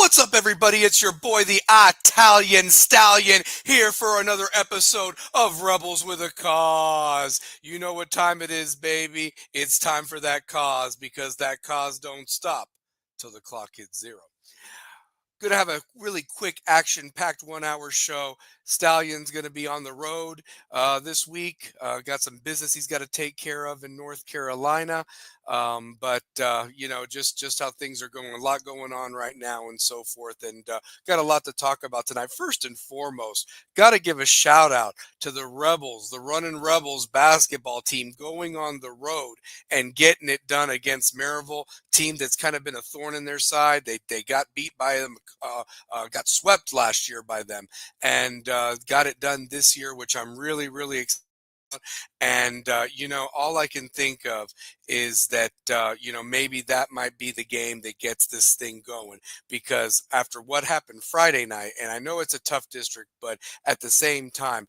What's up, everybody? It's your boy, the Italian Stallion, here for another episode of Rebels with a Cause. You know what time it is, baby. It's time for that cause, because that cause don't stop till the clock hits zero. Going to have a really quick action-packed 1 hour show. Stallion's going to be on the road this week. Got some business he's got to take care of in North Carolina. But just how things are going, a lot going on right now and so forth. And got a lot to talk about tonight. First and foremost, got to give a shout out to the Rebels, the Runnin' Rebels basketball team, going on the road and getting it done against Maryville, team that's kind of been a thorn in their side. They got beat by them, got swept last year by them, and got it done this year, which I'm really, really excited. And all I can think of is that maybe that might be the game that gets this thing going, because after what happened Friday night, and I know it's a tough district, but at the same time,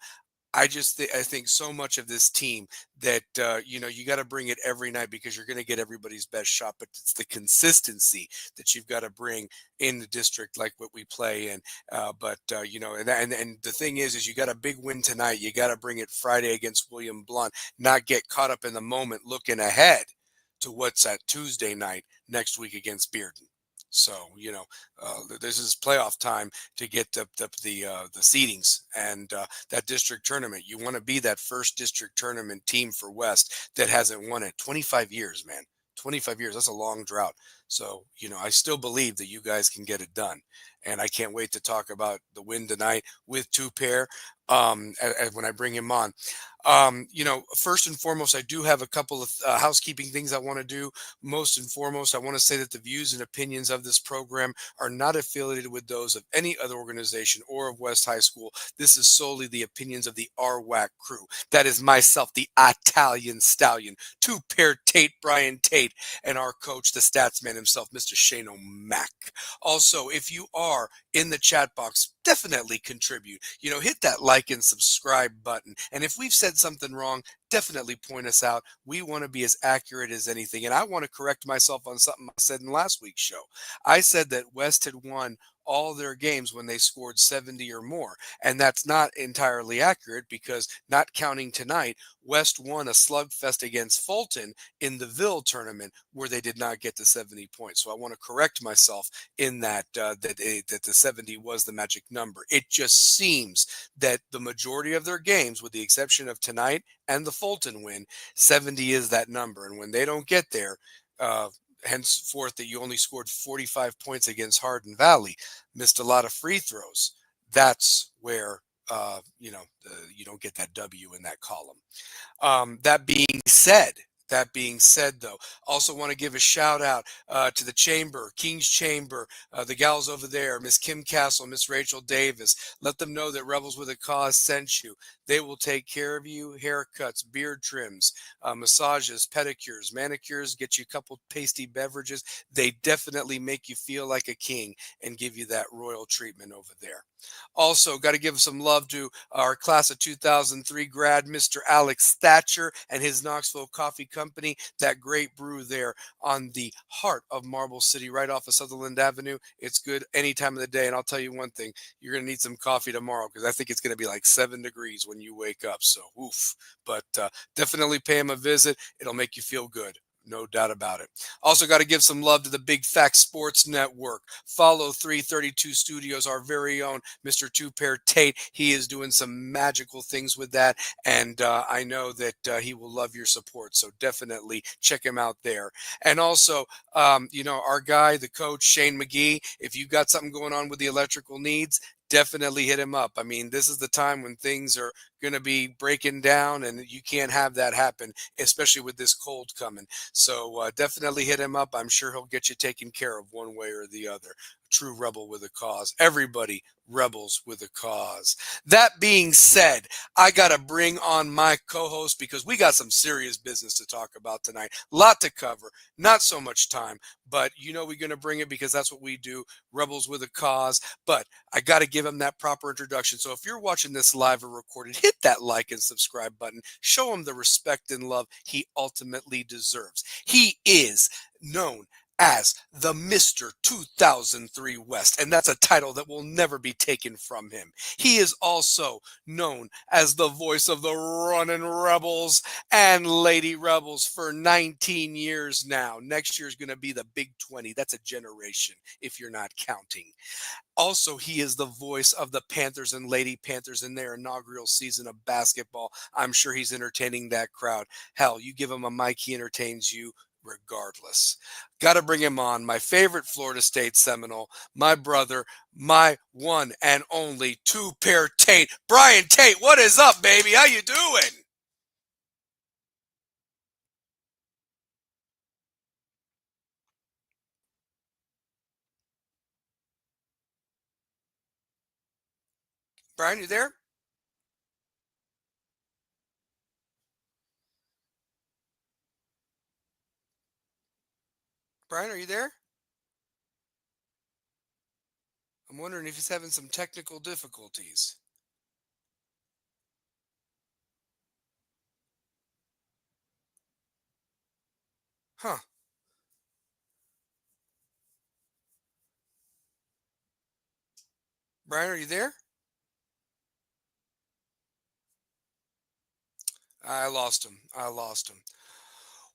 I think so much of this team that you got to bring it every night, because you're going to get everybody's best shot, but it's the consistency that you've got to bring in the district, like what we play in. And the thing is you got a big win tonight. You got to bring it Friday against William Blount, not get caught up in the moment, looking ahead to what's at Tuesday night next week against Bearden. So this is playoff time to get the seedings and that district tournament. You want to be that first district tournament team for West that hasn't won it 25 years, man. 25 years, that's a long drought. So I still believe that you guys can get it done, and I can't wait to talk about the win tonight with Two Pair when I bring him on. First and foremost, I do have a couple of housekeeping things I want to do. Most and foremost, I want to say that the views and opinions of this program are not affiliated with those of any other organization or of West High School. This is solely the opinions of the RWAC crew. That is myself, the Italian Stallion, Two Pair Tate, Brian Tate, and our coach, the stats man himself, Mr. Shane O'Mac. Also, if you are in the chat box, definitely contribute. Hit that like and subscribe button. And if we've said something wrong, definitely point us out. We want to be as accurate as anything. And I want to correct myself on something I said in last week's show. I said that West had won all their games when they scored 70 or more. And that's not entirely accurate, because not counting tonight, West won a slugfest against Fulton in the Ville tournament where they did not get to 70 points. So I want to correct myself in that that the 70 was the magic number. It just seems that the majority of their games, with the exception of tonight and the Fulton win, 70 is that number. And when they don't get there, henceforth, that you only scored 45 points against Hardin Valley, missed a lot of free throws, that's where you don't get that W in that column. That being said, though, also want to give a shout out to the Chamber, King's Chamber, the gals over there, Miss Kim Castle, Miss Rachel Davis. Let them know that Rebels with a Cause sent you. They will take care of you. Haircuts, beard trims, massages, pedicures, manicures, get you a couple tasty beverages. They definitely make you feel like a king and give you that royal treatment over there. Also, got to give some love to our class of 2003 grad, Mr. Alex Thatcher, and his Knoxville Coffee Company, that great brew there on the heart of Marble City, right off of Sutherland Avenue. It's good any time of the day. And I'll tell you one thing, you're going to need some coffee tomorrow, because I think it's going to be like 7 degrees when you wake up. So, oof. But definitely pay him a visit. It'll make you feel good. No doubt about it. Also got to give some love to the Big Fact Sports Network. Follow 332 Studios, our very own Mr. Two Pair Tate. He is doing some magical things with that, and I know that he will love your support. So definitely check him out there. And also, our guy, the coach, Shane McGee, if you got something going on with the electrical needs, definitely hit him up. I mean, this is the time when things are going to be breaking down, and you can't have that happen, especially with this cold coming. So definitely hit him up. I'm sure he'll get you taken care of one way or the other. True rebel with a cause. Everybody rebels with a cause. That being said, I got to bring on my co-host, because we got some serious business to talk about tonight. Lot to cover. Not so much time, but we're going to bring it, because that's what we do. Rebels with a cause. But I got to give him that proper introduction. So if you're watching this live or recorded, hit that like and subscribe button. Show him the respect and love he ultimately deserves. He is known as the Mr. 2003 West, and that's a title that will never be taken from him. He is also known as the voice of the running Rebels and Lady Rebels for 19 years now. Next year is going to be the Big 20. That's a generation if you're not counting. Also, he is the voice of the Panthers and Lady Panthers in their inaugural season of basketball. I'm sure he's entertaining that crowd. Hell, you give him a mic, he entertains you regardless. Got to bring him on. My favorite Florida State Seminole, my brother, my one and only two-pair Tate. Brian Tate, what is up, baby? How you doing? Brian, you there? Brian, are you there? I'm wondering if he's having some technical difficulties. Huh. Brian, are you there? I lost him. I lost him.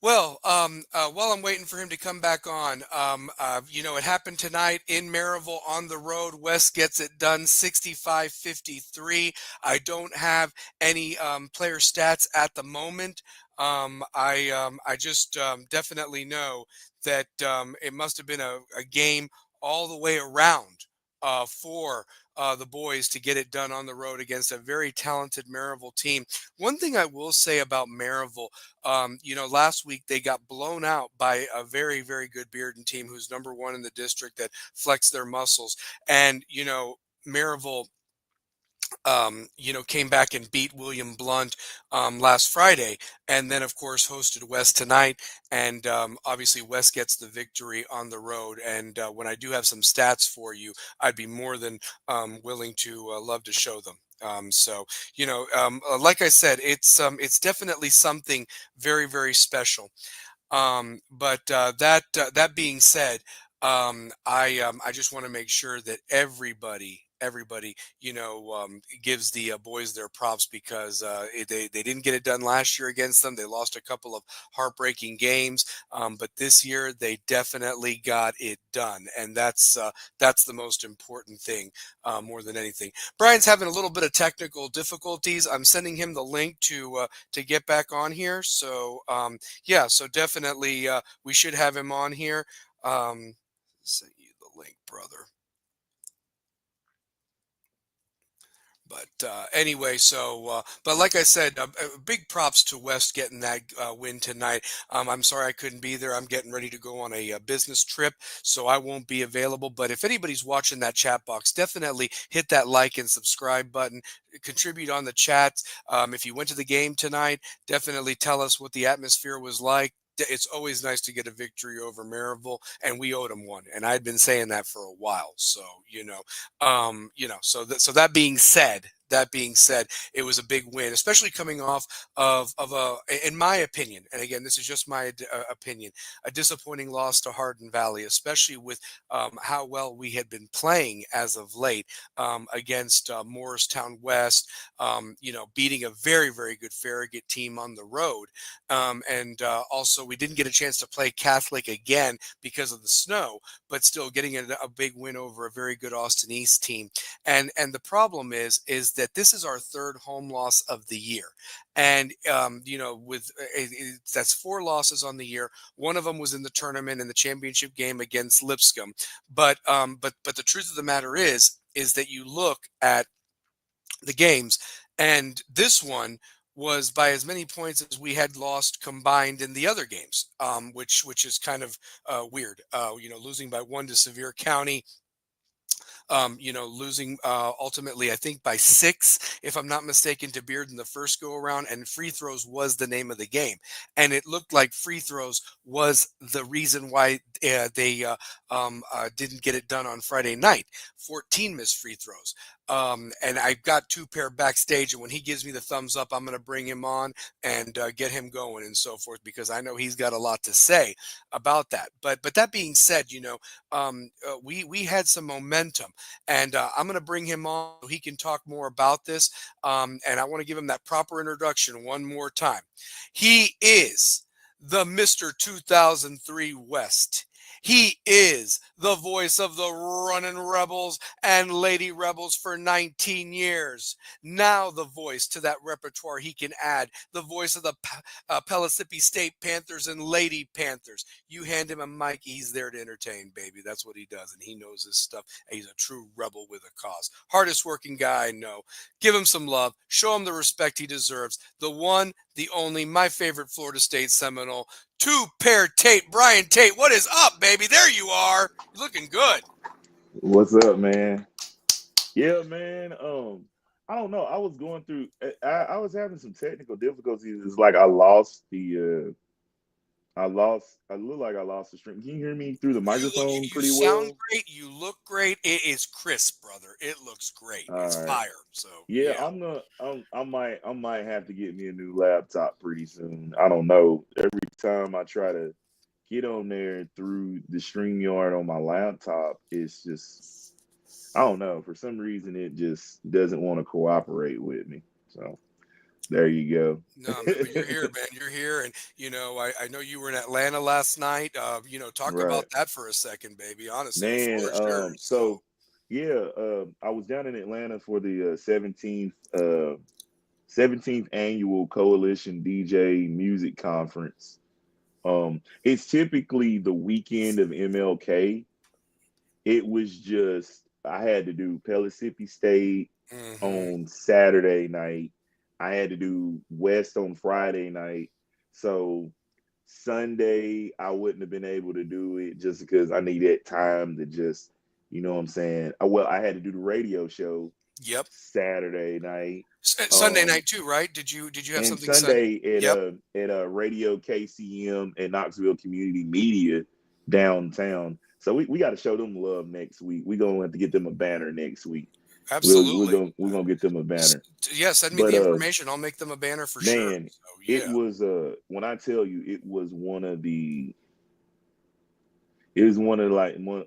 Well, while I'm waiting for him to come back on, it happened tonight in Maryville on the road. West gets it done 65-53. I don't have any player stats at the moment. I just definitely know that it must have been a game all the way around for the boys to get it done on the road against a very talented Maryville team. One thing I will say about Maryville, last week they got blown out by a very, very good Bearden team who's number one in the district that flexed their muscles. And, Maryville, came back and beat William Blount last Friday, and then of course hosted West tonight. And obviously West gets the victory on the road. And when I do have some stats for you, I'd be more than willing to love to show them. Like I said, it's definitely something very, very special. But that being said, I just want to make sure that everybody gives the boys their props because they didn't get it done last year against them. They lost a couple of heartbreaking games, but this year they definitely got it done, and that's the most important thing more than anything. Brian's having a little bit of technical difficulties. I'm sending him the link to get back on here. So yeah, so definitely we should have him on here. Send you the link, brother. But anyway, but like I said, big props to West getting that win tonight. I'm sorry I couldn't be there. I'm getting ready to go on a business trip, so I won't be available. But if anybody's watching that chat box, definitely hit that like and subscribe button. Contribute on the chat. If you went to the game tonight, definitely tell us what the atmosphere was like. It's always nice to get a victory over Maryville, and we owed them one. And I'd been saying that for a while. So, that being said, it was a big win, especially coming off of in my opinion, and again, this is just my opinion, a disappointing loss to Hardin Valley, especially with how well we had been playing as of late against Morristown West, beating a very, very good Farragut team on the road. And also, we didn't get a chance to play Catholic again because of the snow, but still getting a big win over a very good Austin East team. And the problem is that this is our third home loss of the year. And with that's four losses on the year. One of them was in the tournament in the championship game against Lipscomb. But the truth of the matter is that you look at the games, and this one was by as many points as we had lost combined in the other games, which is kind of weird. Losing by one to Sevier County, losing ultimately, I think by 6, if I'm not mistaken, to Bearden the first go around, and free throws was the name of the game. And it looked like free throws was the reason why they didn't get it done on Friday night. 14 missed free throws. And I've got 2 pair backstage, and when he gives me the thumbs up, I'm going to bring him on and get him going and so forth, because I know he's got a lot to say about that. But that being said, we had some momentum, and I'm going to bring him on so he can talk more about this. And I want to give him that proper introduction one more time. He is the Mr. 2003 West. He is the voice of the running Rebels and Lady Rebels for 19 years. Now the voice to that repertoire he can add, the voice of the Pellissippi State Panthers and Lady Panthers. You hand him a mic, he's there to entertain, baby. That's what he does, and he knows his stuff. He's a true rebel with a cause. Hardest working guy I know. Give him some love. Show him the respect he deserves. The one, the only, my favorite Florida State Seminole, 2-pair Tate. Brian Tate, what is up, baby? There you are. You're looking good. What's up, man? Yeah, man. I don't know. I was going through. I was having some technical difficulties. It's like I lost the. I lost. I look like I lost the stream. Can you hear me through the microphone You pretty sound well? great. You look great. It is crisp, brother. It looks great. It's All right. fire. So Yeah, yeah. I might have to get me a new laptop pretty soon. I don't know. Every time I try to get on there through the StreamYard on my laptop, it's just I don't know. For some reason, it just doesn't want to cooperate with me. So there you No, go. man, but you're here, man. You're here. And, I know you were in Atlanta last night. Talk Right, about that for a second, baby. Honestly, the man. floor is yours. So, So yeah, I was down in Atlanta for the 17th annual Coalition DJ Music Conference. It's typically the weekend of MLK. It was just I had to do Pellissippi State hmm on Saturday night. I had to do West on Friday night. So Sunday I wouldn't have been able to do it just because I needed time to just, you know what I'm saying? Well, I had to do the radio show yep. Saturday night. Sunday Um night too, right? Did you have and something Sunday? Sunday Yep. at a Radio KCM at Knoxville Community Media downtown. So we got to show them love next week. We're gonna have to get them a banner next week. Absolutely. We're gonna get them a S- banner. Yeah, send me But the information. I'll make them a banner for sure. man, So it yeah. was when I tell you it was one of one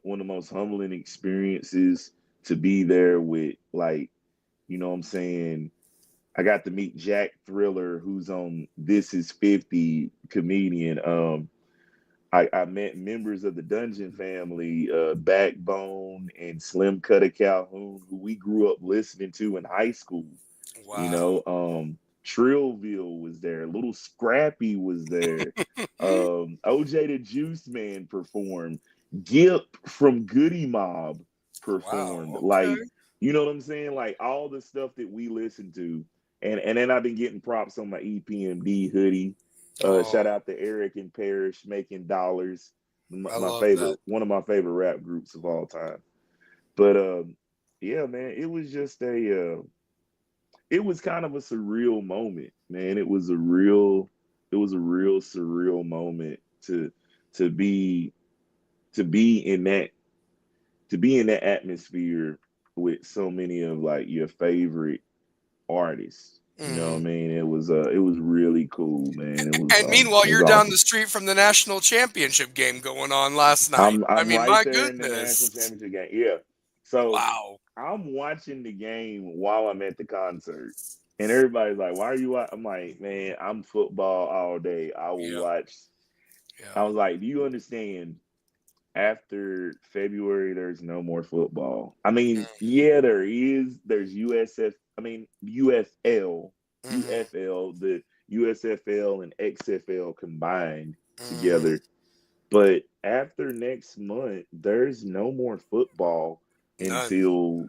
of the most humbling experiences to be there with, like, you know what I'm saying. I got to meet Jack Thriller, who's on This Is 50, comedian. I met members of the Dungeon family, Backbone and Slim Cutter Calhoun, who we grew up listening to in high school. You Wow. know, Trillville was there, Little Scrappy was there, OJ the Juice Man performed, Gip from Goody Mob Wow. performed. Okay. Like, you know what I'm saying? Like all the stuff that we listened to. And then I've been getting props on my EPMD hoodie. Oh, Shout out to Eric and Parrish making dollars. I My love that. favorite, one of my favorite rap groups of all time. But yeah, man, it was just it was kind of a surreal moment, man. It was a real surreal moment to be to be in that to be in that atmosphere with so many of like your favorite artists. You know what I hmm mean? It was really cool, man. And meanwhile, It was you're down awesome. the street from the national championship game going on last night. I I'm mean, right my there in the national goodness. championship game. Yeah. So Wow. I'm watching the game while I'm at the concert. And everybody's like, why are you I'm like, man, I'm football all day. I will Yeah. watch. Yeah. I was like, do you understand? After February, there's no more football. I mean, hmm yeah, there is. There's USF, I mean, hmm UFL, the USFL and XFL combined hmm together. But after next month, there's no more football None. until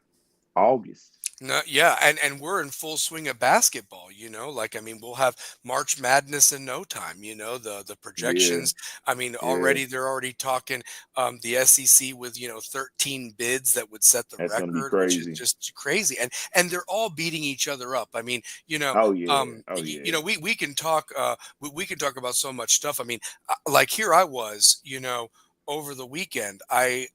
August. No, yeah, and we're in full swing of basketball, like I mean, we'll have March Madness in no time, the Yeah, projections. I mean, yeah, they're already talking the SEC with, 13 bids that would set the that's gonna be record, which is crazy. just crazy. And they're all beating each other up. I mean, Oh yeah, oh yeah. we can talk we can talk about so much stuff. I mean, like here I was, over the weekend. I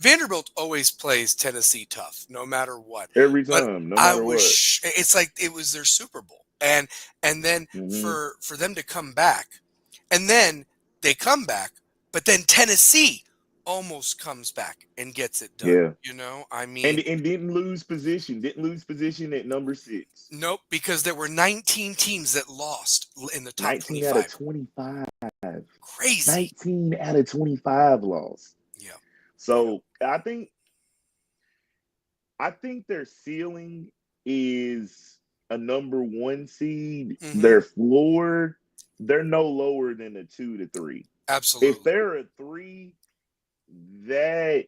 Vanderbilt always plays Tennessee tough, no matter what. Every But time, no I matter was, what. it's like it was their Super Bowl, and then Hmm. for them to come back, and then they come back, but then Tennessee almost comes back and gets it done. Yeah, I and mean, didn't lose position. Didn't lose position at number 6. nope, because there were 19 teams that lost in the top 19 out of 25. 25. Crazy. 19 out of 25 lost. Yeah. Yeah. So I think their ceiling is a number 1 seed. Hmm. Their floor, they're no lower than a 2 to 3. If Absolutely. they're a 3, that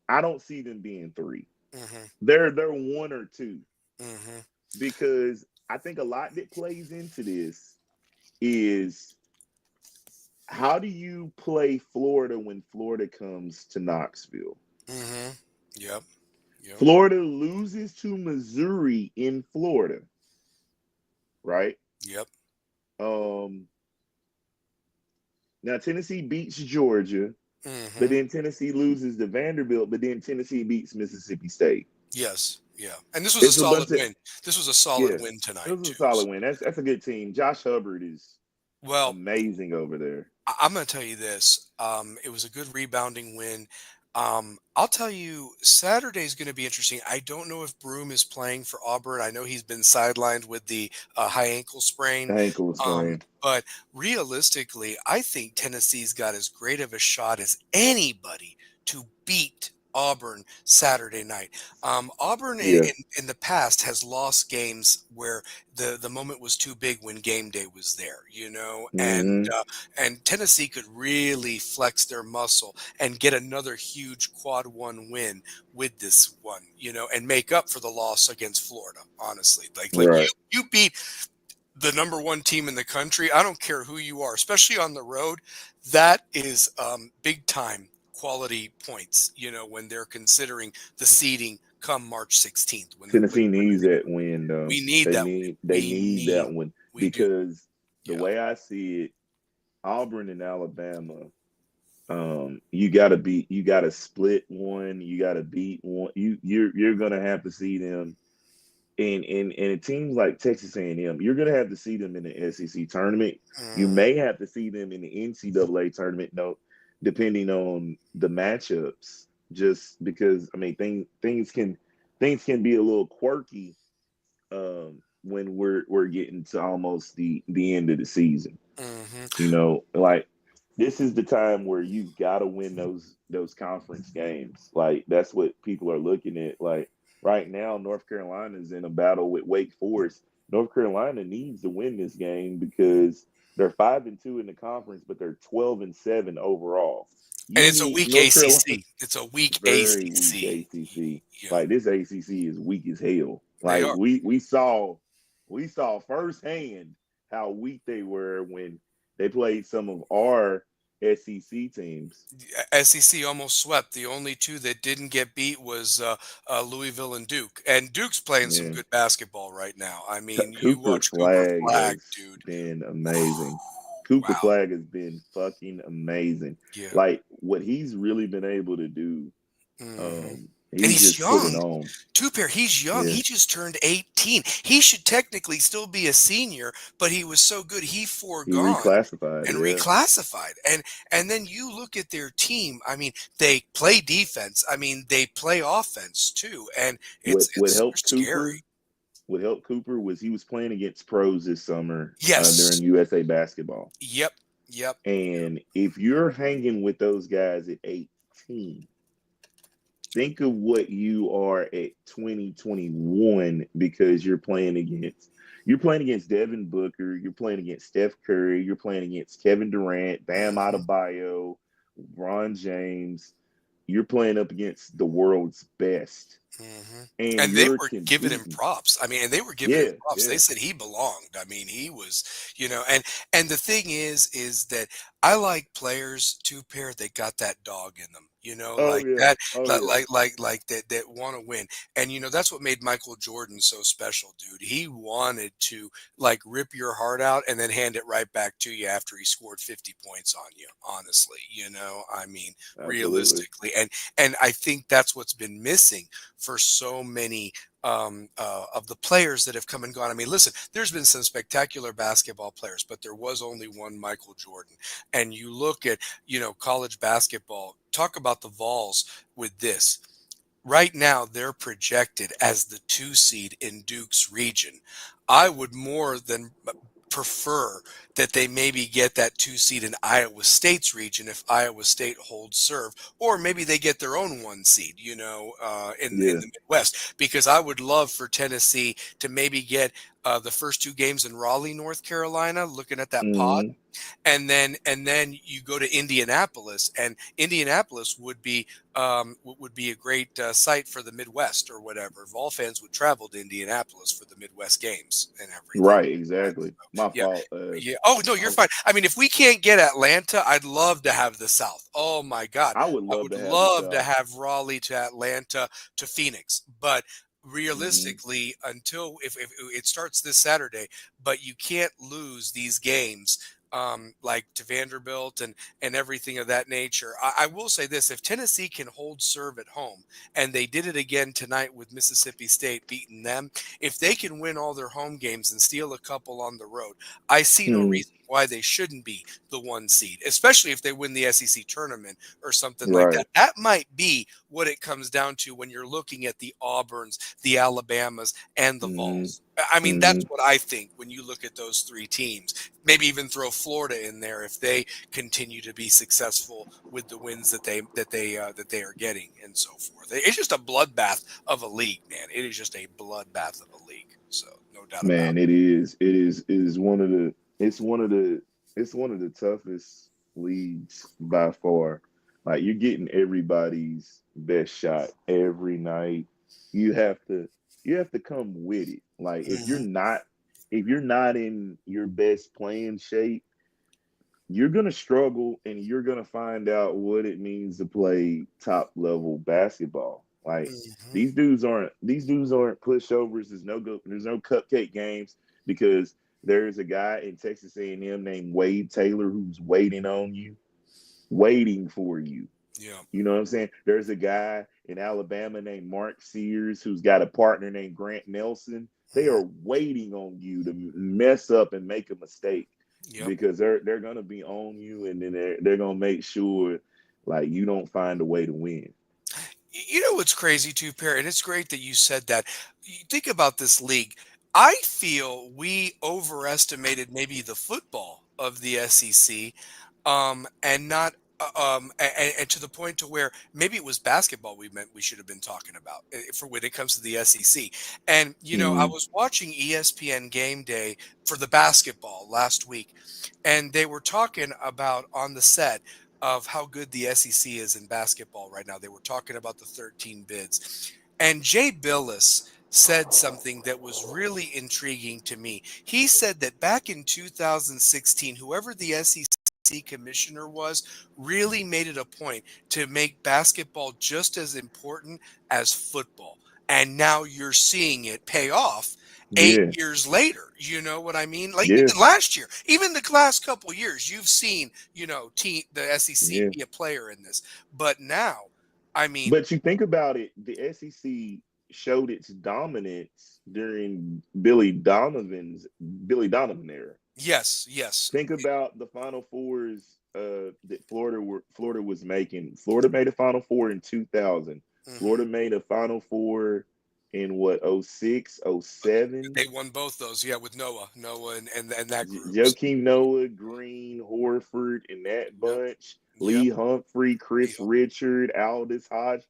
I don't see them being 3. Hmm. They're 1 or 2, Hmm. because I think a lot that plays into this is, how do you play Florida when Florida comes to Knoxville? Hmm. Yep. Yep. Florida loses to Missouri in Florida, right? Yep. Um, Now Tennessee beats Georgia, but Hmm. then Tennessee loses to Vanderbilt, but then Tennessee beats Mississippi State. Yes, yeah, and this was a It's a solid bunch of win. This was a solid Yeah. win This tonight is a too. solid win. That's a good team. Josh Hubbard is Well, amazing over there. I'm going to tell you this. It was a good rebounding win. I'll tell you, Saturday's going to be interesting. I don't know if Broom is playing for Auburn. I know he's been sidelined with the high ankle sprain. Ankle sprain. But realistically, I think Tennessee's got as great of a shot as anybody to beat Auburn Saturday night. Auburn Yeah. in the past has lost games where the moment was too big when game day was there, Hmm. and Tennessee could really flex their muscle and get another huge quad one win with this one, and make up for the loss against Florida. Honestly, like Right. you beat the number one team in the country. I don't care who you are, especially on the road. That is big time quality points. When they're considering the seeding come March 16th, Tennessee needs that win, though. we need They that need win. they need that one, We do. because the Yeah. way I see it, Auburn and Alabama, you gotta split one, you gotta beat one. You're gonna have to see them in teams like Texas A&M. You're gonna have to see them in the SEC tournament. You Mm, may have to see them in the NCAA tournament, though, depending on the matchups. Just because, I mean, things can be a little quirky, when we're getting to almost the end of the season. hmm Like, this is the time where you've got to win those conference games. Like, that's what people are looking at. Like, right now, North Carolina is in a battle with Wake Forest. North Carolina needs to win this game because they're 5-2 in the conference, but they're 12-7 overall. And You it's a need weak North Carolina. ACC. It's a weak Very weak ACC. ACC. Yeah, Like, this ACC is weak as hell. they Like, are. we saw firsthand how weak they were when they played some of our SEC teams. SEC almost swept. The only two that didn't get beat was Louisville and Duke. And Duke's playing some Yeah, good basketball right now. I mean, you Cooper watch Cooper Flag Flag, has dude. been amazing. Cooper Wow. Flag has been fucking amazing. Yeah. Like, what he's really been able to do, Hmm. And he's he's just put it young. on. Two-pair, he's young. Yeah, He just turned 18. He should technically still be a senior, but he was so good he he foregone reclassified. and Yeah, reclassified. And then you look at their team. I mean, they play defense. I mean, they play offense too. And what what they're helped scary. Cooper what helped Cooper was he was playing against pros this summer, during Yes. USA basketball. Yep. Yep. And if you're hanging with those guys at 18, think of what you are at 2021, because you're playing against Devin Booker, you're playing against Steph Curry, you're playing against Kevin Durant, Bam Hmm. Adebayo, Ron James. You're playing up against the world's best. Hmm. and And they you're were giving him competing. props. I mean, and they were giving him Yeah, props. They yeah. said he belonged. I mean, he was, and the thing is that I like players too, pair that got that dog in them, Oh like yeah. that, Oh like yeah. that want to win. And that's what made Michael Jordan so special, dude. He wanted to like rip your heart out and then hand it right back to you after he scored 50 points on you. Honestly, I mean, Absolutely. realistically, and I think that's what's been missing for so many of the players that have come and gone. I mean, listen, there's been some spectacular basketball players, but there was only one Michael Jordan. And you look at, college basketball, talk about the Vols with this. Right now, they're projected as the 2 seed in Duke's region. I would more than prefer that they maybe get that 2 seed in Iowa State's region if Iowa State holds serve, or maybe they get their own 1 seed, in Yeah. the Midwest. Because I would love for Tennessee to maybe get the first 2 games in Raleigh, North Carolina, looking at that pod, Hmm. and then you go to Indianapolis, and Indianapolis would be a great site for the Midwest or whatever. Vol fans would travel to Indianapolis for the Midwest games and everything. Right. Right. Exactly. My Yeah. fault. Yeah. Oh no, you're fine. I mean, if we can't get Atlanta, I'd love to have the South. Oh my God. I would I love would to have the love to South. have Raleigh to Atlanta to Phoenix. But Hmm. realistically, until if it starts this Saturday, but you can't lose these games like to Vanderbilt and everything of that nature. I will say this: if Tennessee can hold serve at home, and they did it again tonight with Mississippi State beating them, if they can win all their home games and steal a couple on the road, I see no Hmm. reason why they shouldn't be the 1 seed, especially if they win the SEC tournament or something like that. Right. That might be what it comes down to when you're looking at the Auburns, the Alabamas, and the Hmm. Vols. I mean, Hmm. that's what I think when you look at those 3 teams. Maybe even throw Florida in there if they continue to be successful with the wins that they are getting and so forth. It's just a bloodbath of a league, man. It is just a bloodbath of a league. So no doubt about Man, it is. It is. It is one of the. It's one of the. It's one of the toughest leagues by far. Like you're getting everybody's best shot every night. You have to. You have to come with it. Like it. Hmm. if you're not in your best playing shape, you're gonna struggle, and you're gonna find out what it means to play top level basketball. Like Hmm. these dudes aren't pushovers. There's no cupcake games because there's a guy in Texas A&M named Wade Taylor who's waiting on you, waiting for you. Yeah. You know what I'm saying? There's a guy in Alabama named Mark Sears who's got a partner named Grant Nelson. They Hmm. are waiting on you to mess up and make a mistake Yep. because they're gonna be on you, and then they're gonna make sure like you don't find a way to win. You know what's crazy too, Perry, and it's great that you said that. You think about this league. I feel we overestimated maybe the football of the SEC, and not and to the point to where maybe it was basketball we meant we should have been talking about for when it comes to the SEC. And I Mm, was watching ESPN Game Day for the basketball last week, and they were talking about on the set of how good the SEC is in basketball right now. They were talking about the 13 bids. And Jay Billis said something that was really intriguing to me. He said that back in 2016, whoever the SEC commissioner was really made it a point to make basketball just as important as football. And now you're seeing it pay off eight yeah, years later. You know what I mean? Like yeah, even last year, even the last couple years, you've seen, the SEC yeah. be a player in this. But now, I mean, But you think about it, the SEC showed its dominance during Billy Donovan era. yes, yes. Think about the Final Fours that Florida was making. Florida made a Final Four in 2000. Hmm. Florida made a Final Four in what, '06, '07. They won both those, yeah, with Noah, and that group. So, Joakim Noah, Green, Horford, and that yep, bunch. yep. Lee Humphrey, Chris Leo. Richard, Aldous Hodge.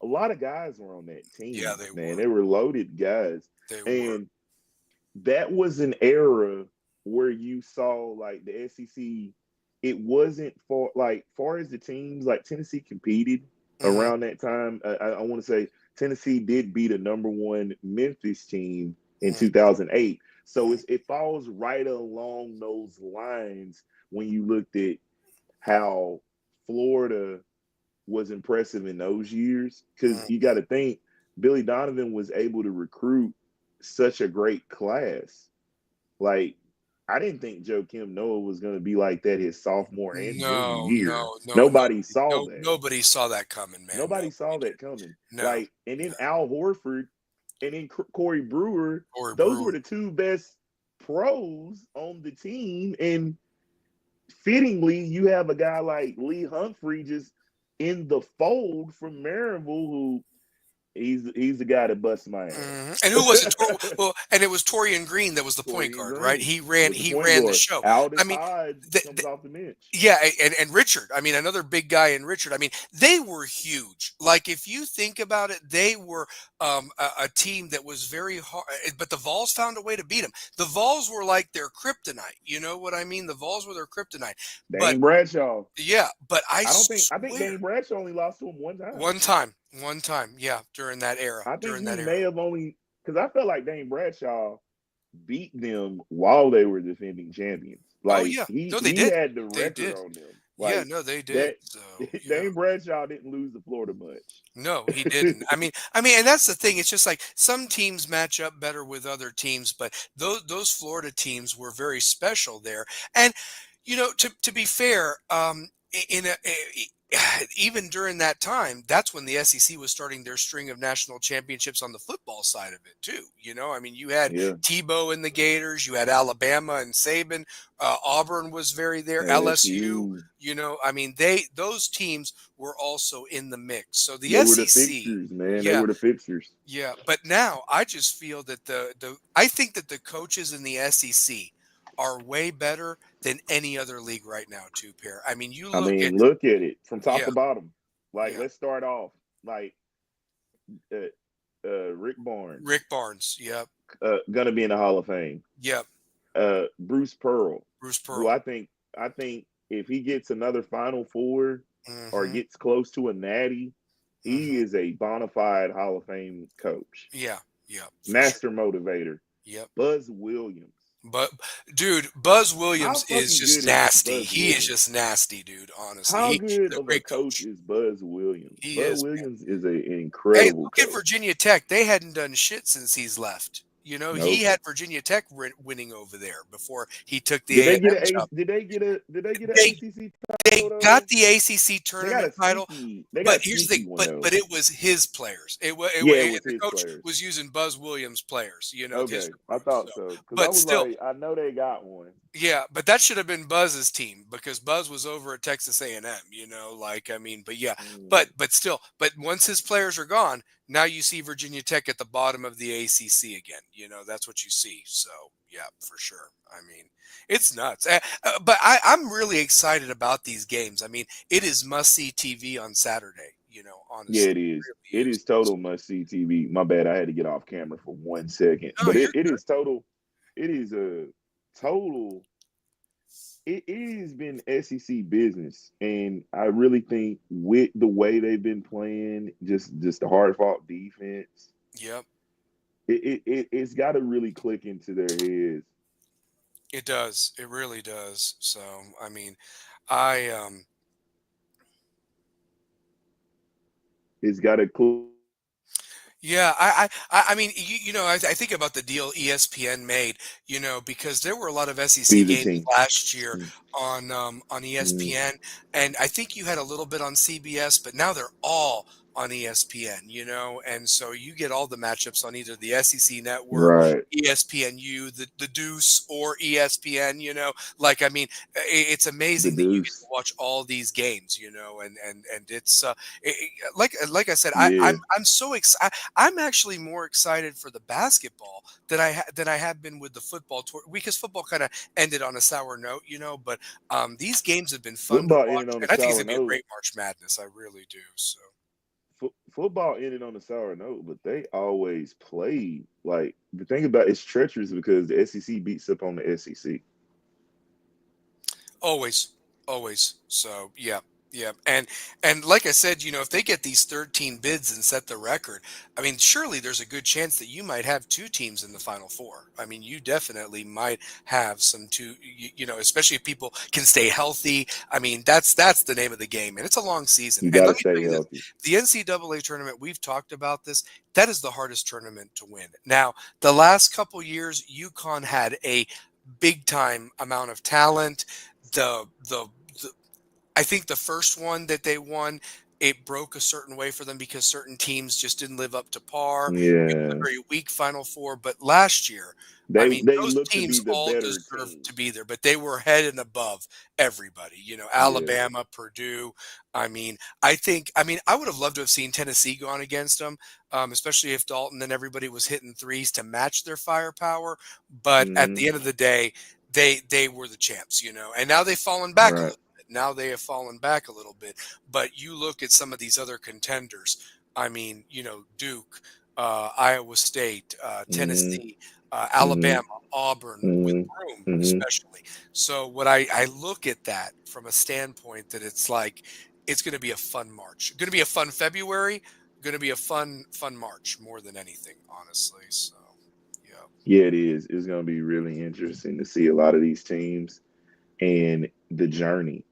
A lot of guys were on that Yeah, team, they man. were. They were loaded guys. They were. And that was an era where you saw like the SEC. It wasn't far as the teams like Tennessee competed, Mhm. around that time. I want to say Tennessee did beat a number one Memphis team in Mhm. 2008. So Mhm. it falls right along those lines when you looked at how Florida was impressive in those years. Because you got Mhm. to think Billy Donovan was able to recruit such a great class. Like, I didn't think Joe Kim Noah was going to be like that his sophomore and junior No, year. no, no, Nobody saw that. nobody saw that coming, man. Nobody Nobody saw that did. coming. No, Like, and then no. Al Horford and then Corey Brewer, Corey those were Brewer. the two best pros on the team. And fittingly, you have a guy like Lee Humphrey just in the fold from Maryville, who he's the guy that busts my And who was it? ass. Well, and it was Torian Green that was the point Torian guard, right? Green He was the point ran the guard. show. I Aldis mean, Hodge the, comes off the bench. yeah, and Richard. I mean, another big guy in Richard. I mean, they were huge. Like if you think about it, they were a team that was very hard. But the Vols found a way to beat them. The Vols were like their kryptonite. You know what I mean? The Vols were their kryptonite. But Dane Bradshaw. yeah, but I I think swear, Dane Bradshaw only lost to him one time, yeah, during that era, I think during he that may era. have only because I felt like Dane Bradshaw beat them while they were defending champions. Oh Like yeah, no, they he did. had the They record did. on them. Yeah, Like no, they did. that So yeah. Dane Bradshaw didn't lose to Florida No, he much. didn't. And that's the thing. It's just like some teams match up better with other teams, but those Florida teams were very special there. And to be fair, in even during that time, that's when the SEC was starting their string of national championships on the football side of it too. I mean, you had Yeah. Tebow and the Gators, you had Alabama and Saban, Auburn was very there, LSU. LSU. I mean, those teams were also in the mix. So the They were the SEC, fixtures, man. They yeah, were the fixtures. yeah. But now I just feel that I think that the coaches in the SEC are way better than any other league right now, too, Pierre. I mean, you I look at mean, look at it from top yeah, to bottom. Like, yeah. let's start off. Like, uh, Rick Barnes, Rick Barnes, yep, gonna be in the Hall of Fame. yep. Bruce Pearl, Bruce who Pearl. I think if he gets another Final Four or Mm-hmm. gets close to a natty, he Mm-hmm. is a bona fide Hall of Fame coach, Yeah, yeah, for sure. master motivator. Yep. Buzz Williams. But dude, Buzz How Williams is fucking just good is nasty. Buzz He is Williams? just nasty, dude. Honestly, How he's good a of a great coach coach. is Buzz Williams? He Buzz is, man. Williams is an Hey, incredible look at coach. Virginia Tech. They hadn't done shit since he's left. He Nope. had Virginia Tech winning over there before he took the A&M job. Did they get an They ACC they title though? got the ACC tournament title, They but got here's the thing. sneaky one But though. it was his players. Yeah, it was The his coach players. was using Buzz Williams players. His Okay, I recruits. So, thought so because I but was still, like, I know they got one. yeah. But that should have been Buzz's team because Buzz was over at Texas A&M. But yeah. Mm. But still, but once his players are gone, now you see Virginia Tech at the bottom of the ACC again. That's what you see. So yeah, for sure. I mean, it's nuts. But I'm really excited about these games. I mean, it is must see TV on Saturday. Yeah, Honestly, it is. it It really is is. total must see TV. My bad, I had to get off camera for 1 second, No, but you're it good. is total. It is a total. It has been SEC business, and I really think with the way they've been playing, just the hard fought defense, Yep, it's got to really click into their heads. it does. It really does. So I mean, I It's got to click Yeah, I mean, I think about the deal ESPN made, because there were a lot of SEC be the games team. last year Mm, on mm, ESPN, and I think you had a little bit on CBS, but now they're all on ESPN, and so you get all the matchups on either the SEC network, right, ESPNU, the Deuce, or ESPN, like I mean, it's the amazing that you get to deuce. watch all these games, and it's like I said, Yeah, I'm so excited. I'm actually more excited for the basketball than I have been with the football tour because football kind of ended on a sour note, But these games have been fun to football ended watch, on a and I think it's sour gonna be a note. great March Madness. I really do. So. Football ended on a sour note, but they always played. Like the thing about it's treacherous because the SEC beats up on the SEC. Always, always. So yeah. Yeah, and like I said, if they get these 13 bids and set the record, I mean, surely there's a good chance that you might have two teams in the Final Four. I mean, you definitely might have some two, especially if people can stay healthy. I mean, that's the name of the game, and it's a long season. You And got to let me stay tell you this: healthy. the NCAA tournament, we've talked about this. That is the hardest tournament to win. Now, the last couple years, UConn had a big time amount of talent. The I think the first one that they won, it broke a certain way for them because certain teams just didn't live up to par. It was a Yeah, very weak Final Four. But last year, I they mean, they those look to be teams the all better deserved team. to be there, but they were head and above everybody. Yeah. Alabama, Purdue. I mean, I would have loved to have seen Tennessee gone against them, especially if Dalton and everybody was hitting threes to match their firepower. But at Hmm. the end of the day, they were the champs, and now they've fallen back a Right. little. Now they have fallen back a little bit, but you look at some of these other contenders. I mean, Duke, Iowa State, Hmm. Tennessee, Hmm. Alabama, Auburn, with Hmm. Broome Hmm. especially. So what I look at that from a standpoint that it's like it's going to be a fun March, going to be a fun February, going to be a fun March more than anything, honestly. So yeah, Yeah, it is. It's going to be really interesting to see a lot of these teams and the journey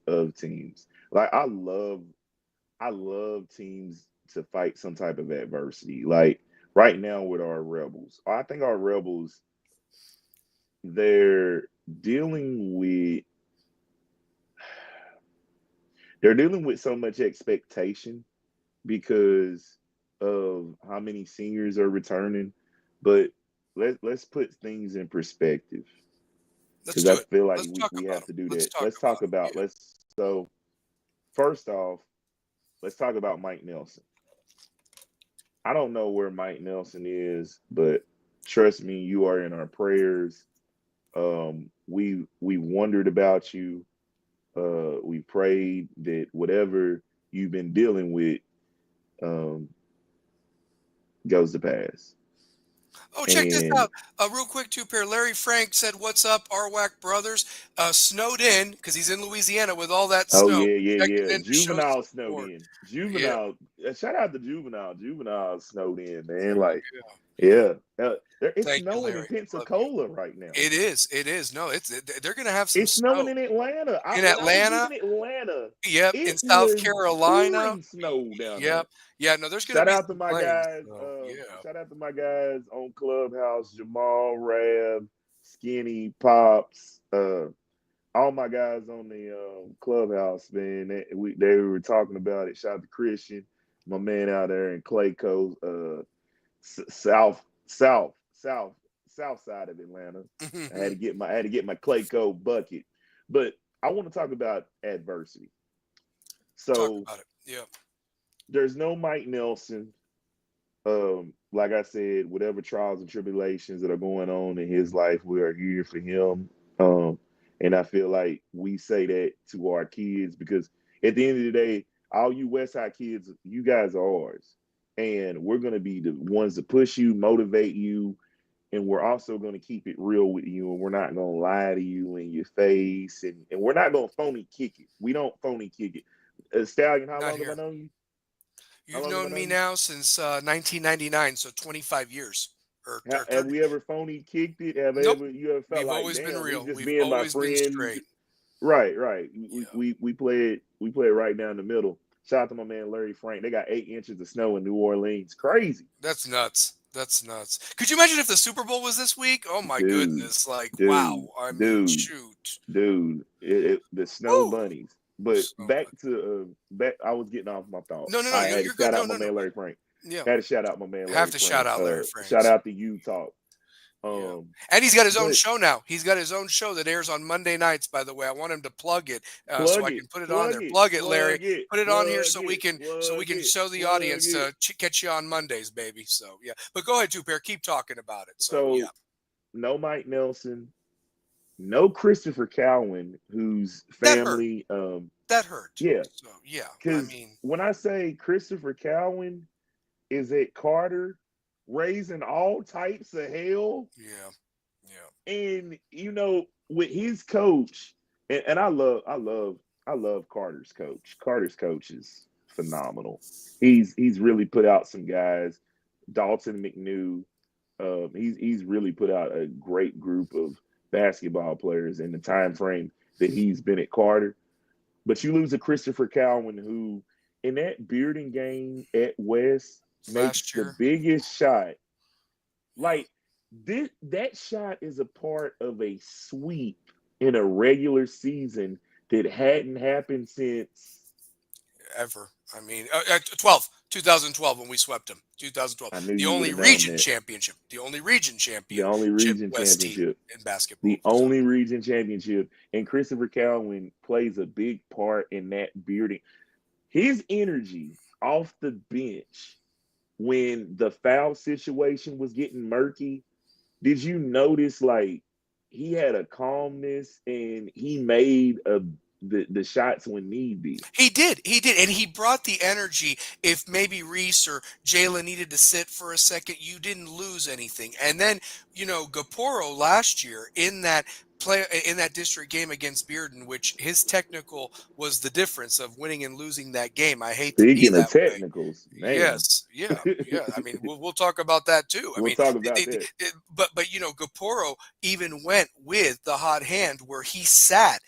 of teams. Like I love teams to fight some type of adversity. Like right now with our Rebels, I think our Rebels they're dealing with they're dealing with so much expectation because of how many seniors are returning. But let's put things in perspective let's because I do it. feel like Let's we, talk we about have them. to do Let's that. talk Let's about talk them. about Yeah. let's so first off, let's talk about Mike Nelson. I don't know where Mike Nelson is, but trust me, you are in our prayers. We wondered about you. We prayed that whatever you've been dealing with um, goes to pass. Oh, check this And out. Real quick, too, pair. Larry Frank said, "What's up, RWAC brothers?" Snowed in because he's in Louisiana with all that oh snow. yeah, yeah, Checking yeah. in to show Juvenile snowed support. in. Yeah, Juvenile. Shout out to Juvenile. Juvenile snowed in, man. Like, yeah, yeah. yeah. It's Thank you, snowing in Larry. Love you. Pensacola right now. It is. It is. No, they're going to have some It's snowing snow in Atlanta. in When I was Atlanta. living in Atlanta, Yep, it in South was Carolina. pouring snow down there. Yep. Yeah. No, there's going to Shout be out to some my claims. guys. So yeah. Shout out to my guys on Clubhouse: Jamal, Rab, Skinny, Pops. All my guys on the Clubhouse, man. They were talking about it. Shout out to Christian, my man out there in Clayco, south, south side of Atlanta. I had to get my Clayco bucket. But I want to talk about adversity. Talk So about it. Yeah. there's no Mike Nelson. Like I said, whatever trials and tribulations that are going on in his life, we are here for him. Um, and I feel like we say that to our kids because at the end of the day, all you West Side kids, you guys are ours. And we're going to be the ones to push you, motivate you, and we're also going to keep it real with you. And we're not going to lie to you in your face. And we're not going to phony kick it. We don't phony kick it. Stallion, how Not long have I here. known you? How You've long have I known me known you? now since 1999, so 25 years or Have 30. we ever phony kicked it? Have Nope. you ever felt We've like, always been damn, it's real. just We've being my always been friend? straight. Right, right. Yeah. We play it right down the middle. Shout out to my man Larry Frank. They got 8 inches of snow in New Orleans. Crazy, That's nuts. That's nuts. Could you imagine if the Super Bowl was this week? Oh my dude, goodness. Like, wow. dude, I mean, dude, shoot. dude. The snow Woo. bunnies. But So back much. to back. I was getting off my thought. No, no, no. I You're, had to you're good. shout No, out my no, no. man Larry Frank. Yeah. Had to shout out my man Have Larry to shout Frank. out Larry Shout Franks. out to you talk. Yeah. Um, And he's got his own but show now. He's got his own show that airs on Monday nights, by the way. I want him to plug it so I can put it on there. Plug it, Larry. Put it on here so we can show the plug audience it. to catch you on Mondays, baby. So yeah. But go ahead, Two Pair. Keep talking about it. So yeah. So no Mike Nelson, no Christopher Cowan, whose That hurt. family, That hurt. yeah, So yeah. I because mean, when I say Christopher Cowan is at Carter, raising all types of hell, yeah. Yeah. and with his coach, and I love I love Carter's coach. Carter's coach is phenomenal. He's really put out some guys. Dalton McNew. He's really put out a great group of basketball players in the time frame that he's been at Carter. But you lose a Christopher Cowan who, in that Bearden game at West, makes last the year. biggest shot. Yeah. Like that shot is a part of a sweep in a regular season that hadn't happened since. Ever. I mean, 2012 when we swept them. 2012. I knew The you would only have known region that. championship. The only region The only championship region West team championship. in basketball. The only region championship. And Christopher Cowan plays a big part in that Bearden. His energy off the bench when the foul situation was getting murky, did you notice like he had a calmness and he made the shots when need be? He did, and he brought the energy. If maybe Reese or Jalen needed to sit for a second, you didn't lose anything. And then Gaporo last year in that district game against Bearden, which his technical was the difference of winning and losing that game. I hate to be Speaking of that way. technicals, man, Yes, yeah. I mean, we'll talk about that too. I we'll mean, talk about that. but Gaporo even went with the hot hand where he sat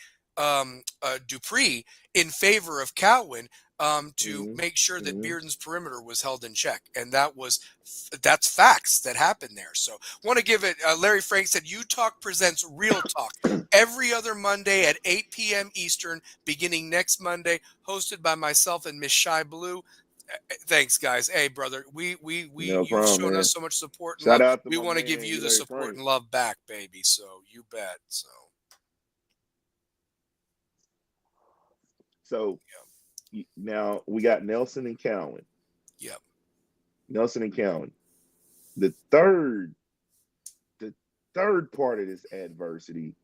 Dupree in favor of Cowan to Mm-hmm. make sure that Mm-hmm. Bearden's perimeter was held in check, and that's facts that happened there. So, want to give it. Larry Frank said, "U Talk presents Real Talk every other Monday at 8 p.m. Eastern, beginning next Monday, hosted by myself and Miss Shy Blue." Thanks, guys. Hey, brother, No you've problem, shown us man. so much support and Shout love. out to We my want to give man, you the Larry support Frank. and love back, baby. So you bet. So now we got Nelson and Cowan. Yep. Nelson and Cowan. The third part of this adversity,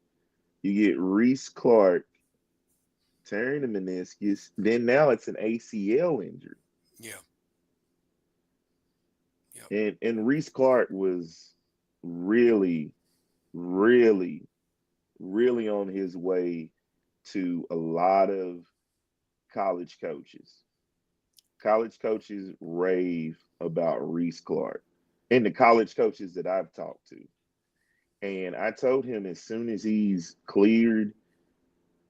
you get Reese Clark tearing the meniscus. Then now it's an ACL injury. Yeah. And Reese Clark was really, really, really on his way to a lot of college coaches. College coaches rave about Reese Clark, and the college coaches that I've talked to. And I told him as soon as he's cleared,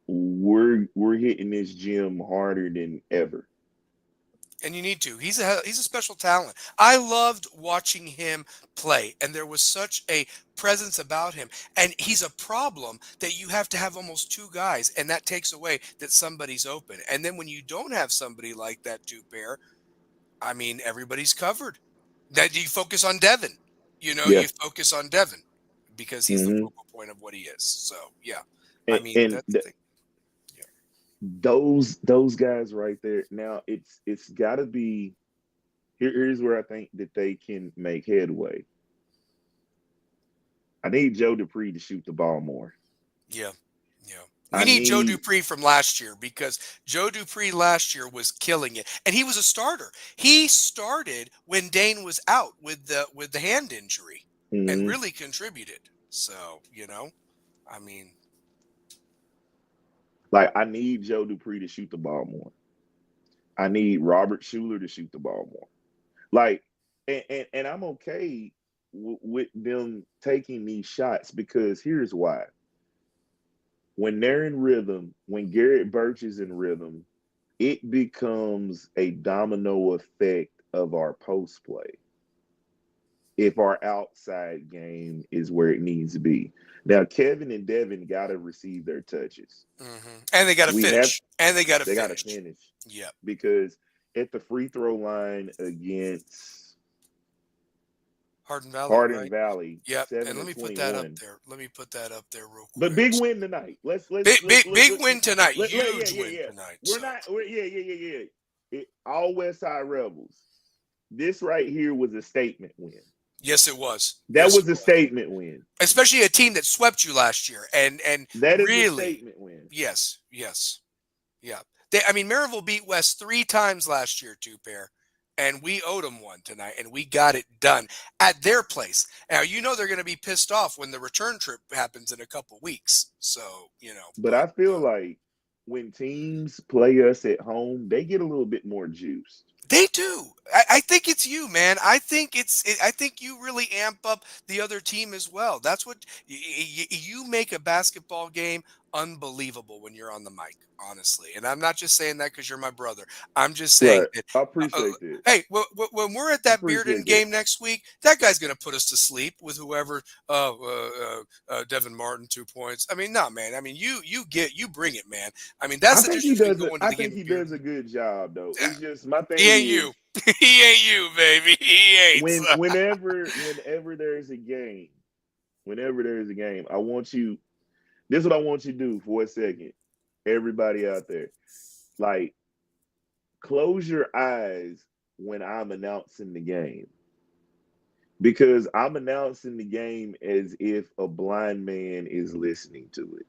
we're hitting this gym harder than ever. And you need to. He's a special talent. I loved watching him play, and there was such a presence about him. And he's a problem that you have to have almost two guys, and that takes away that somebody's open. And then when you don't have somebody like that two pair, I mean, everybody's covered. That you focus on Devin. Yeah. You focus on Devin because he's the Mm-hmm. focal point of what he is. So yeah, I And, mean and that's the thing. Yeah. those guys right there. Now it's got to be. Here's where I think that they can make headway. I need Joe Dupree to shoot the ball more. Yeah. Yeah. I We need Joe need. Dupree from last year because Joe Dupree last year was killing it. And he was a starter. He started when Dane was out with the hand injury and Mhm. really contributed. So, I mean, Like I need Joe Dupree to shoot the ball more. I need Robert Schuler to shoot the ball more. Like, and I'm okay with them taking these shots because here's why. When they're in rhythm, when Garrett Birch is in rhythm, it becomes a domino effect of our post play. If our outside game is where it needs to be. Now, Kevin and Devin got to receive their touches. and they got to We have finish. And they got to they got to finish. finish Yep. because at the free throw line against Hardin Valley, Hardin right? Valley, Yep. 7 And to let me put that up 21. there. Let me put that up there real quick. But big win tonight. Let's big win tonight. Huge win yeah. tonight. Yeah. All West Side Rebels. This right here was a statement win. Yes, it was. That yes, was a statement win. Especially a team that swept you last year, and that is really, a statement win. Yes, yeah. Maryville beat West 3 times last year, two pair, and we owed them one tonight, and we got it done at their place. Now they're going to be pissed off when the return trip happens in a couple weeks. So But I feel like when teams play us at home, they get a little bit more juiced. They do. I think it's you, man. I think you really amp up the other team as well. That's what you make a basketball game unbelievable when you're on the mic, honestly. And I'm not just saying that because you're my brother. I'm just saying Right. that. I Uh, appreciate that. hey, when we're at I that Bearden appreciate that. game next week, that guy's gonna put us to sleep with whoever. Devin Martin 2 points. I mean, no, man. I mean, you bring it, man. I mean, that's I the think difference he between does it. going to I the game think with he does Bearden. a good job though. Yeah, It's just my he thing ain't you. is He ain't you, baby. He ain't. whenever there's a game, whenever there's a game, I want you this is what I want you to do for a second. Everybody out there. Like close your eyes when I'm announcing the game. Because I'm announcing the game as if a blind man is listening to it.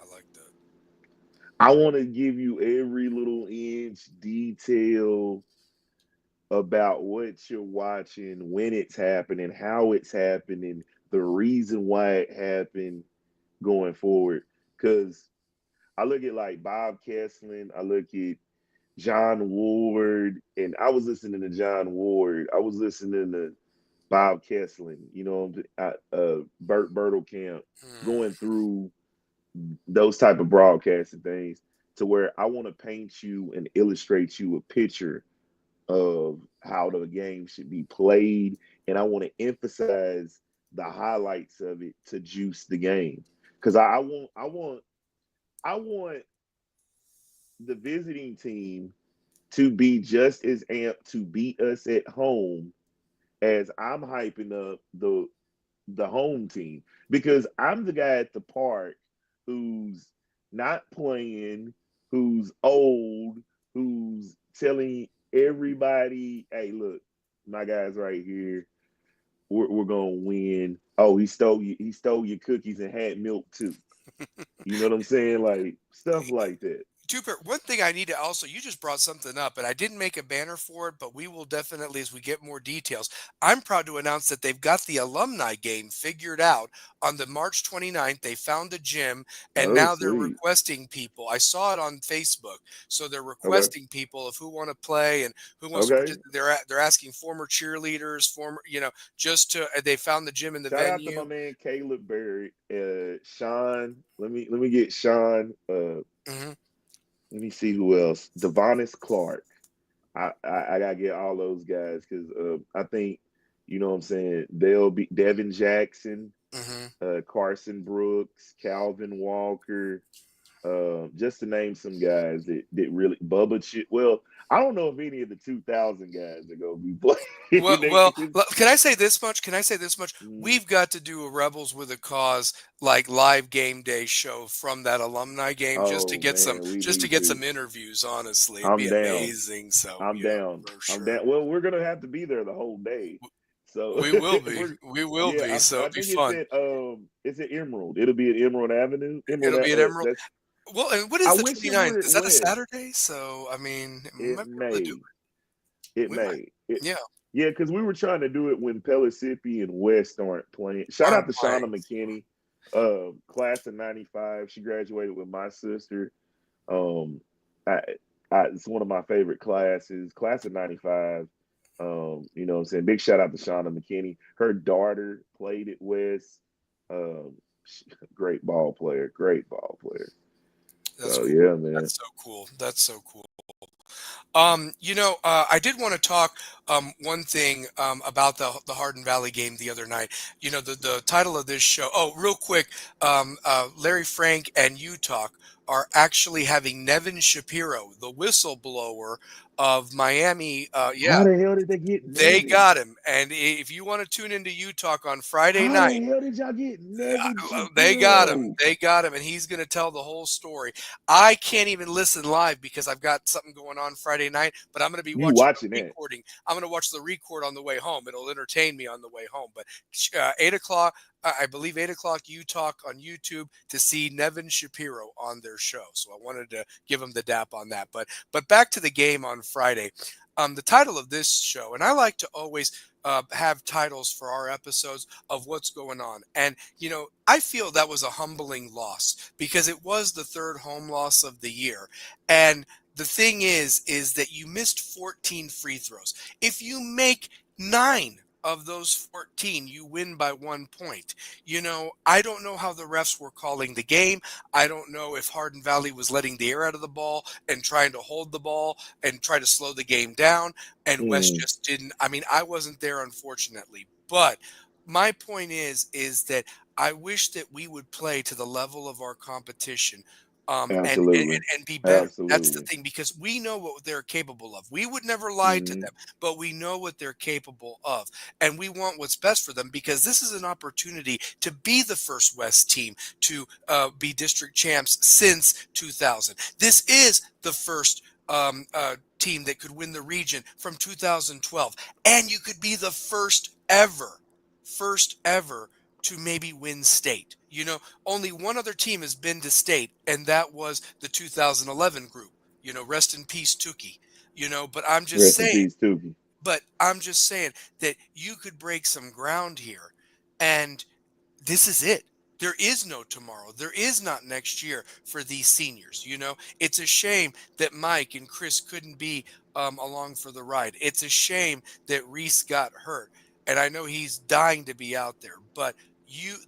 I like that. I want to give you every little inch detail about what you're watching, when it's happening, how it's happening, the reason why it happened going forward. Because I look at like Bob Kesslin, I look at John Ward, and I was listening to John Ward. I was listening to Bob Kesslin, Bert Bertelkamp, going Mm. through those type of broadcasting things to where I want to paint you and illustrate you a picture of how the game should be played, and I want to emphasize the highlights of it to juice the game. Because I want the visiting team to be just as amped to beat us at home as I'm hyping up the home team because I'm the guy at the park who's not playing, who's old, who's telling everybody, "Hey, look, my guy's right here. We're gonna win." Oh, he stole your cookies and had milk too. You know what I'm saying? Like stuff like that. Tuper, one thing I need to also, you just brought something up, and I didn't make a banner for it, but we will definitely, as we get more details. I'm proud to announce that they've got the alumni game figured out on the March 29th. They found a gym, and Oh, now they're sweet. requesting people. I saw it on Facebook. So they're Okay. requesting people of who want to play and who wants to Okay. participate. They're asking former cheerleaders, just to, they found the gym in the Shout out to my venue. man Caleb Berry. Sean. Let me get Sean. Hmm. Let me see who else. Devonis Clark. I gotta get all those guys because I think what I'm saying. They'll be Devin Jackson, Hmm. Carson Brooks, Calvin Walker, just to name some guys that really Bubba. Well, I don't know if any of the 2000 guys are gonna be Well, playing. well, can I say this much? Can I say this much? Mm, We've got to do a Rebels with a Cause like live game day show from that alumni game oh man, we just to need get to. some interviews. Honestly, it'd I'm be down. amazing. So I'm yeah, down. for I'm sure. down. Well, we're gonna have to be there the whole day. So We will be. we're We will yeah, be. So I it'd be think fun. it's at Emerald. It'll be at Emerald Avenue. It'll be at Emerald. That's Well, and what I is the wish it 29th? were at Is that a West. Saturday? So I mean, we It might be able to do may. It it. We might. may. It Yeah, yeah, because we were trying to do it when Pellissippi and West aren't playing. Shout aren't out to playing. Shauna McKinney, class of '95. She graduated with my sister. Um, I, it's one of my favorite classes, class of '95. What I'm saying? Big shout out to Shauna McKinney. Her daughter played at West. Um, great ball player, great ball player. That's So cool. yeah, man. That's so cool. That's so cool. I did want to talk one thing about the Hardin Valley game the other night. The title of this show. Oh, real quick, Larry Frank and you talk are actually having Nevin Shapiro, the whistleblower of Miami. How Yeah, the hell did they get they Nevin? got him. And if you want to tune into you talk on Friday How the night. hell did y'all get Nevin They got him. Shapiro? They got him, and he's going to tell the whole story. I can't even listen live because I've got something going on Friday night, but I'm going to be You watching watching the that? recording. I'm going to watch the record on the way home. It'll entertain me on the way home. But 8 o'clock, I believe 8 o'clock, you talk on YouTube to see Nevin Shapiro on their show. So I wanted to give him the dap on that. But back to the game on Friday. The title of this show, and I like to always have titles for our episodes of what's going on. And, I feel that was a humbling loss because it was the third home loss of the year. And the thing is that you missed 14 free throws. If you make 9 of those 14, you win by 1 point. I don't know how the refs were calling the game. I don't know if Hardin Valley was letting the air out of the ball and trying to hold the ball and try to slow the game down. And West Mm, just didn't. I mean, I wasn't there, unfortunately. But my point is that I wish that we would play to the level of our competition, absolutely. and be better. That's the Absolutely. thing, because we know what they're capable of. We would never lie to Mm, them, but we know what they're capable of, and we want what's best for them, because this is an opportunity to be the first West team to be district champs since 2000. This is the first team that could win the region from 2012, and you could be the first ever to maybe win state. Only one other team has been to state, and that was the 2011 group. Rest in peace, Tukey. But I'm just rest in saying, peace, Tukey. that you could break some ground here, and this is it. There is no tomorrow. There is not next year for these seniors. It's a shame that Mike and Chris couldn't be along for the ride. It's a shame that Reese got hurt, and I know he's dying to be out there. But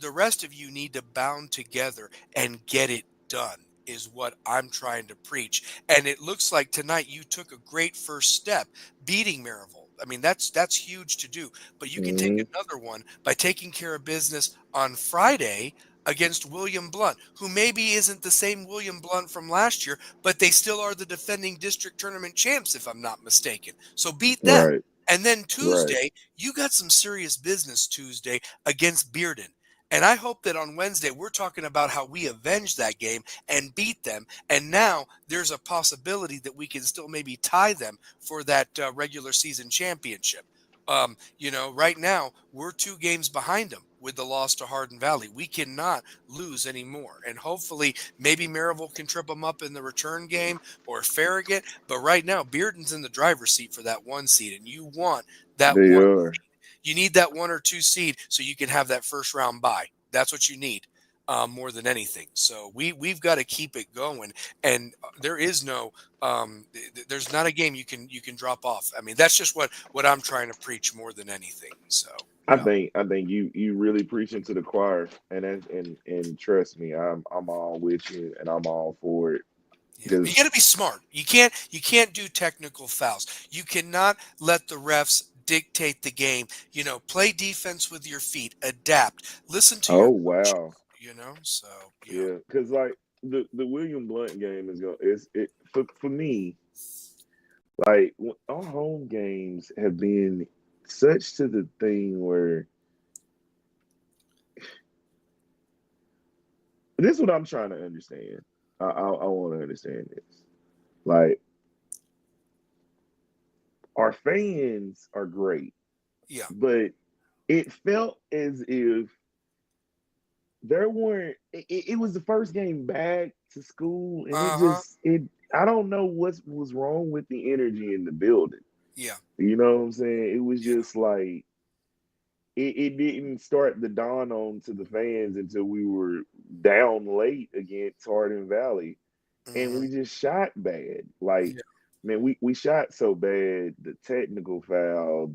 the rest of you, need to bound together and get it done. Is what I'm trying to preach. And it looks like tonight you took a great first step, beating Maryville. I mean, that's huge to do. But you can take Hmm. another one by taking care of business on Friday against William Blount, who maybe isn't the same William Blount from last year, but they still are the defending district tournament champs, if I'm not mistaken. So beat them. Right. And then Right. Tuesday, you got some serious business Tuesday against Bearden. And I hope that on Wednesday, we're talking about how we avenged that game and beat them. And now there's a possibility that we can still maybe tie them for that regular season championship. Right now we're 2 games behind them with the loss to Hardin Valley. We cannot lose anymore. And hopefully maybe Maryville can trip them up in the return game, or Farragut. But right now, Bearden's in the driver's seat for that 1 seed. And you want that They 1. are. You need that 1 or 2 seed so you can have that first round bye. That's what you need, more than anything. So we've got to keep it going, and there is no there's not a game you can drop off. I mean, that's just what I'm trying to preach more than anything. So I yeah, think I think you really preaching to the choir, and and trust me, I'm all with you, and I'm all for it yeah. But you because got to be smart. You can't do technical fouls. You cannot let the refs dictate the game. Play defense with your feet. Adapt. Listen to oh your coach. wow, So yeah. yeah, because like the William Blunt game is going is it for me, like our home games have been such to the thing where this is what I'm trying to understand. I want to understand this. Like our fans are great, Yeah. but it felt as if there weren't. It was the first game back to school, and it Uh-huh. just it. I don't know what was wrong with the energy in the building. Yeah. You know what I'm saying? It was Yeah. just like it didn't start the dawn on to the fans until we were down late against Hardin Valley, and Mhm. we just shot bad. Like, Yeah. man, we shot so bad. The technical foul,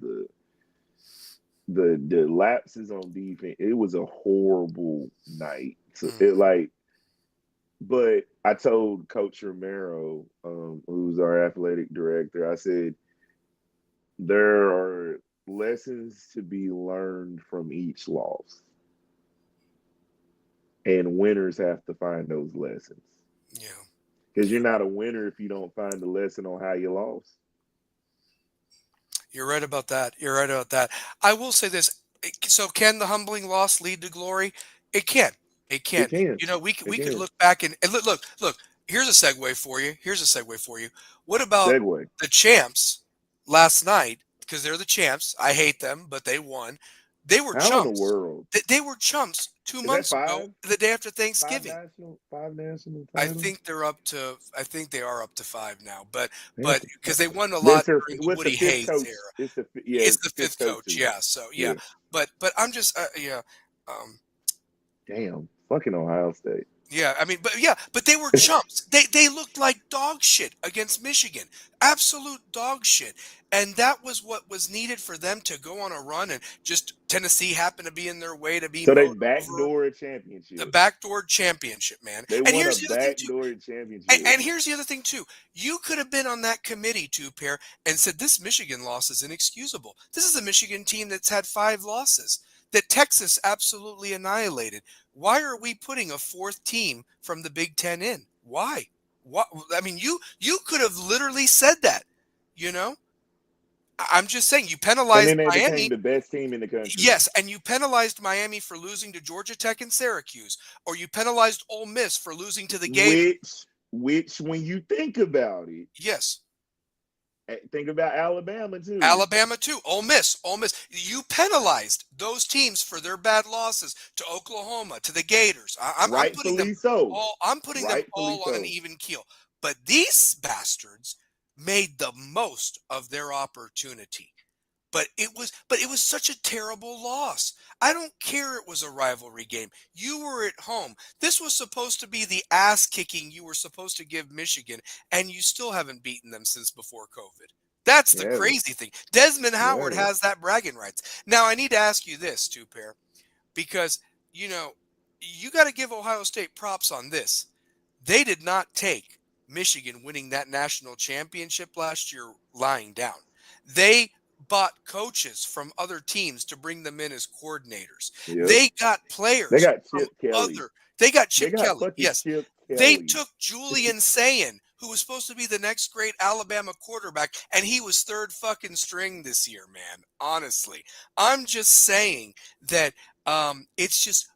the lapses on defense. It was a horrible night. So it Mhm. like, but I told Coach Romero, who's our athletic director, I said there are lessons to be learned from each loss, and winners have to find those lessons. Yeah. Because Yeah. you're not a winner if you don't find a lesson on how you lost. You're right about that. You're right about that. I will say this. So can the humbling loss lead to glory? It can. It It can. can. We It could can. look back and look. Here's a segue for you. Here's a segue for you. What about Segue. the champs last night? Because they're the champs. I hate them, but they won. They were How in the chumps. world? They were chumps 2 Is that months ago, the day after Thanksgiving. five national I titles? think they are up to 5 now, but Man, that's because they won a that's lot their during the what's the Woody fifth Hayes coach? era. It's It's the the fifth 5th coach coach, season. yeah, so, yeah. Yeah. But I'm just, yeah, um, Damn. Fucking Ohio State. yeah, I mean, but they were chumps. They looked like dog shit against Michigan. Absolute dog shit. And that was what was needed for them to go on a run, and just Tennessee happened to be in their way to be So they mowed over. backdoor a The championship. backdoor championship, man. They And won a here's the other thing too. backdoor championship. And here's the other thing too. You could have been on that committee, too, Pair, and said this Michigan loss is inexcusable. This is a Michigan team that's had 5 losses that Texas absolutely annihilated. Why are we putting a 4th team from the Big Ten in? Why? What? I mean, you could have literally said that. You know, I'm just saying you And penalized then they became Miami. the best team in the country. Yes, and you penalized Miami for losing to Georgia Tech and Syracuse, or you penalized Ole Miss for losing to the Gators. Which when you think about it, Yes. think about Alabama too. Alabama too. Ole Miss. You penalized those teams for their bad losses to Oklahoma, to the Gators. I'm putting them Rightfully so. all. I'm putting them Rightfully all on an so. even keel. But these bastards made the most of their opportunity. But it was such a terrible loss. I don't care it was a rivalry game. You were at home. This was supposed to be the ass kicking you were supposed to give Michigan, and you still haven't beaten them since before COVID. That's the Yeah. crazy thing. Desmond Howard Yeah. has that bragging rights. Now I need to ask you this too, Pair, because you got to give Ohio State props on this. They did not take Michigan winning that national championship last year lying down. They bought coaches from other teams to bring them in as coordinators. Yep. They got players They got from Chip Kelly. They got They Chip got Kelly. fucking Yes. Chip They Kelly. took Julian Sayin, who was supposed to be the next great Alabama quarterback, and he was 3rd fucking string this year, man. Honestly. I'm just saying that it's just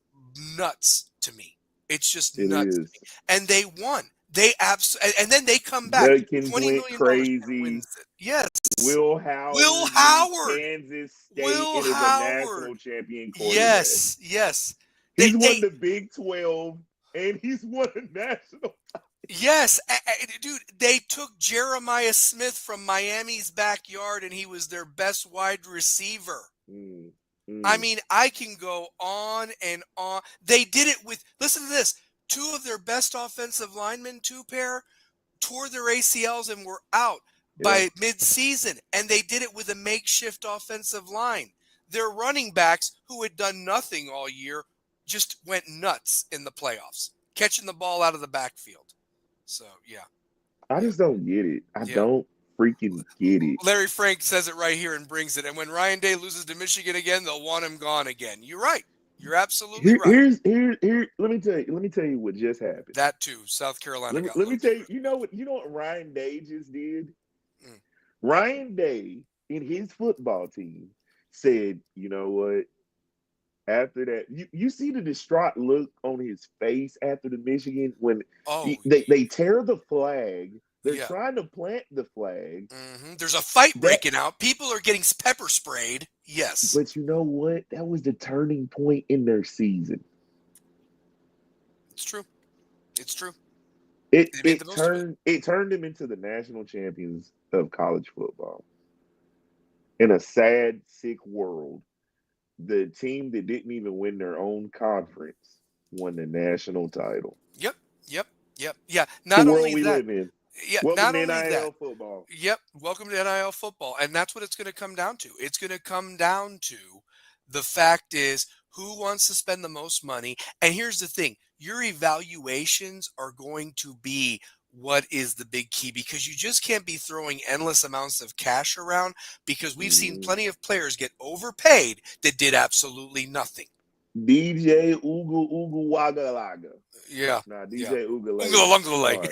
nuts to me. It's just It nuts to is. me. And they won. And then they come back. Judkins $20 went million crazy. and wins it. Yes. Will Howard. Will Howard. Kansas State Will and is a Howard. national champion quarterback. Yes. He's won the Big 12 and he's won a national. Yes, dude, they took Jeremiah Smith from Miami's backyard and he was their best wide receiver. I mean, I can go on and on. They did it with, listen to this, 2 of their best offensive linemen, 2 pair, tore their ACLs and were out by mid-season, and they did it with a makeshift offensive line. Their running backs, who had done nothing all year, just went nuts in the playoffs, catching the ball out of the backfield. So, yeah. I just don't get it. I don't freaking get it. Larry Frank says it right here and brings it. And when Ryan Day loses to Michigan again, they'll want him gone again. You're right. You're absolutely right. Here. Let me tell you what just happened. That too. South Carolina. Let me tell you. You know what Ryan Day just did? Ryan Day and his football team said, you know what? After that, you see the distraught look on his face after the Michigan when they tear the flag. They're trying to plant the flag. There's a fight breaking out. People are getting pepper sprayed. Yes. But you know what? That was the turning point in their season. It's true. It turned them into the national champions of college football. In a sad, sick world, the team that didn't even win their own conference won the national title. Yep. Yeah. Not only that. Live in. Yeah, welcome not to only NIL that. Football. Yep, welcome to NIL football. And that's what it's going to come down to. It's going to come down to the fact is who wants to spend the most money. And here's the thing. Your evaluations are going to be what is the big key, because you just can't be throwing endless amounts of cash around, because we've seen plenty of players get overpaid that did absolutely nothing. DJ Ugu Wagalaga. Yeah. Nah, DJ Ugale. Ugale.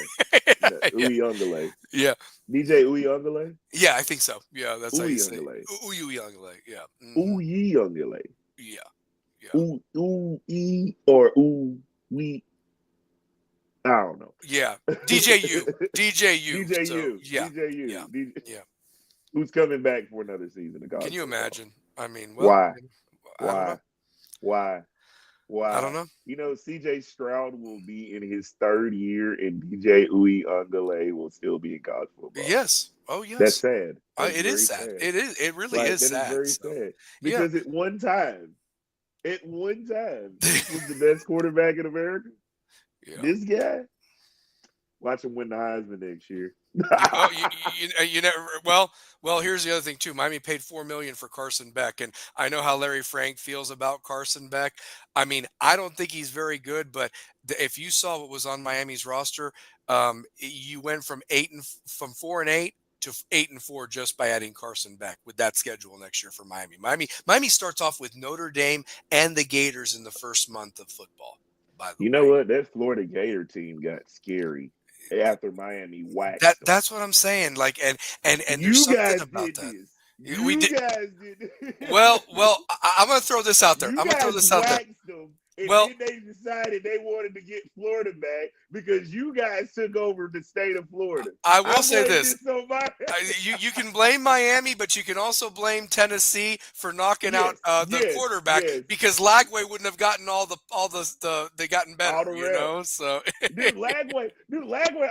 Ugale. Yeah. DJ Ugale? Yeah, I think so. Yeah, that's how you say it. Ugale. Yeah. Ugale. Yeah. Ooh or ooh we. I don't know. Yeah. DJU. Who's coming back for another season of college? Can you imagine? I mean, why? I don't know. Why? Why? I don't Why? know. You know, CJ Stroud will be in his third year, and DJ Uiagalelei will still be in college football. Yes. Oh, That's yes. sad. That's It is very sad. sad. It is. It really Like is that is sad. very So, sad yeah. because at one time, this was the best quarterback in America. Yeah. This guy, watch him win the Heisman next year. Oh, you never. Well. Here's the other thing too. Miami paid $4 million for Carson Beck, and I know how Larry Frank feels about Carson Beck. I mean, I don't think he's very good, but if you saw what was on Miami's roster, you went from 4-8 to 8-4 just by adding Carson Beck with that schedule next year for Miami. Miami starts off with Notre Dame and the Gators in the first month of football. By the You know way. what? That Florida Gator team got scary after Miami waxed them. That's what I'm saying. Like, and there's You something guys about did that. this. We You did guys did well. I'm gonna throw this out there. You I'm gonna throw guys this out there. waxed them, and Well, then they decided they wanted to get Florida back because you guys took over the state of Florida. I will I say blame this. this on my. You can blame Miami, but you can also blame Tennessee for knocking out Yes, the yes, quarterback yes. because Lagway wouldn't have gotten all the they gotten better, All the reps. So Lagway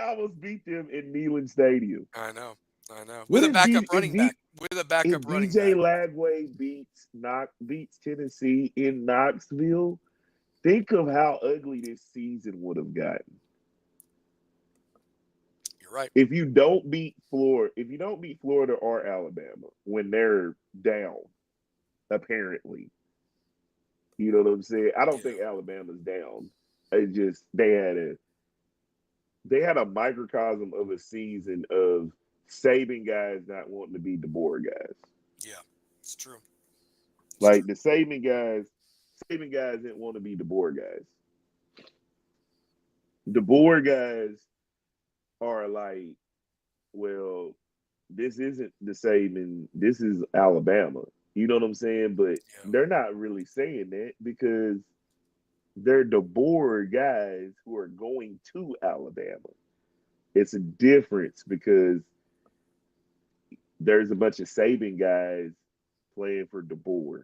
almost beat them in Neyland Stadium. I know. What With a if backup running back. With a backup running DJ back. Lagway beats Tennessee in Knoxville? Think of how ugly this season would have gotten. You're right. If you don't beat Florida or Alabama when they're down, apparently. You know what I'm saying? I don't think Alabama's down. It just they had a microcosm of a season of Saban guys not wanting to be DeBoer guys. Yeah, it's true. Like the Saban guys didn't want to be DeBoer guys. DeBoer guys are like, well, this isn't the Saban, this is Alabama. You know what I'm saying? But they're not really saying that because they're DeBoer guys who are going to Alabama. It's a difference because there's a bunch of Saban guys playing for DeBoer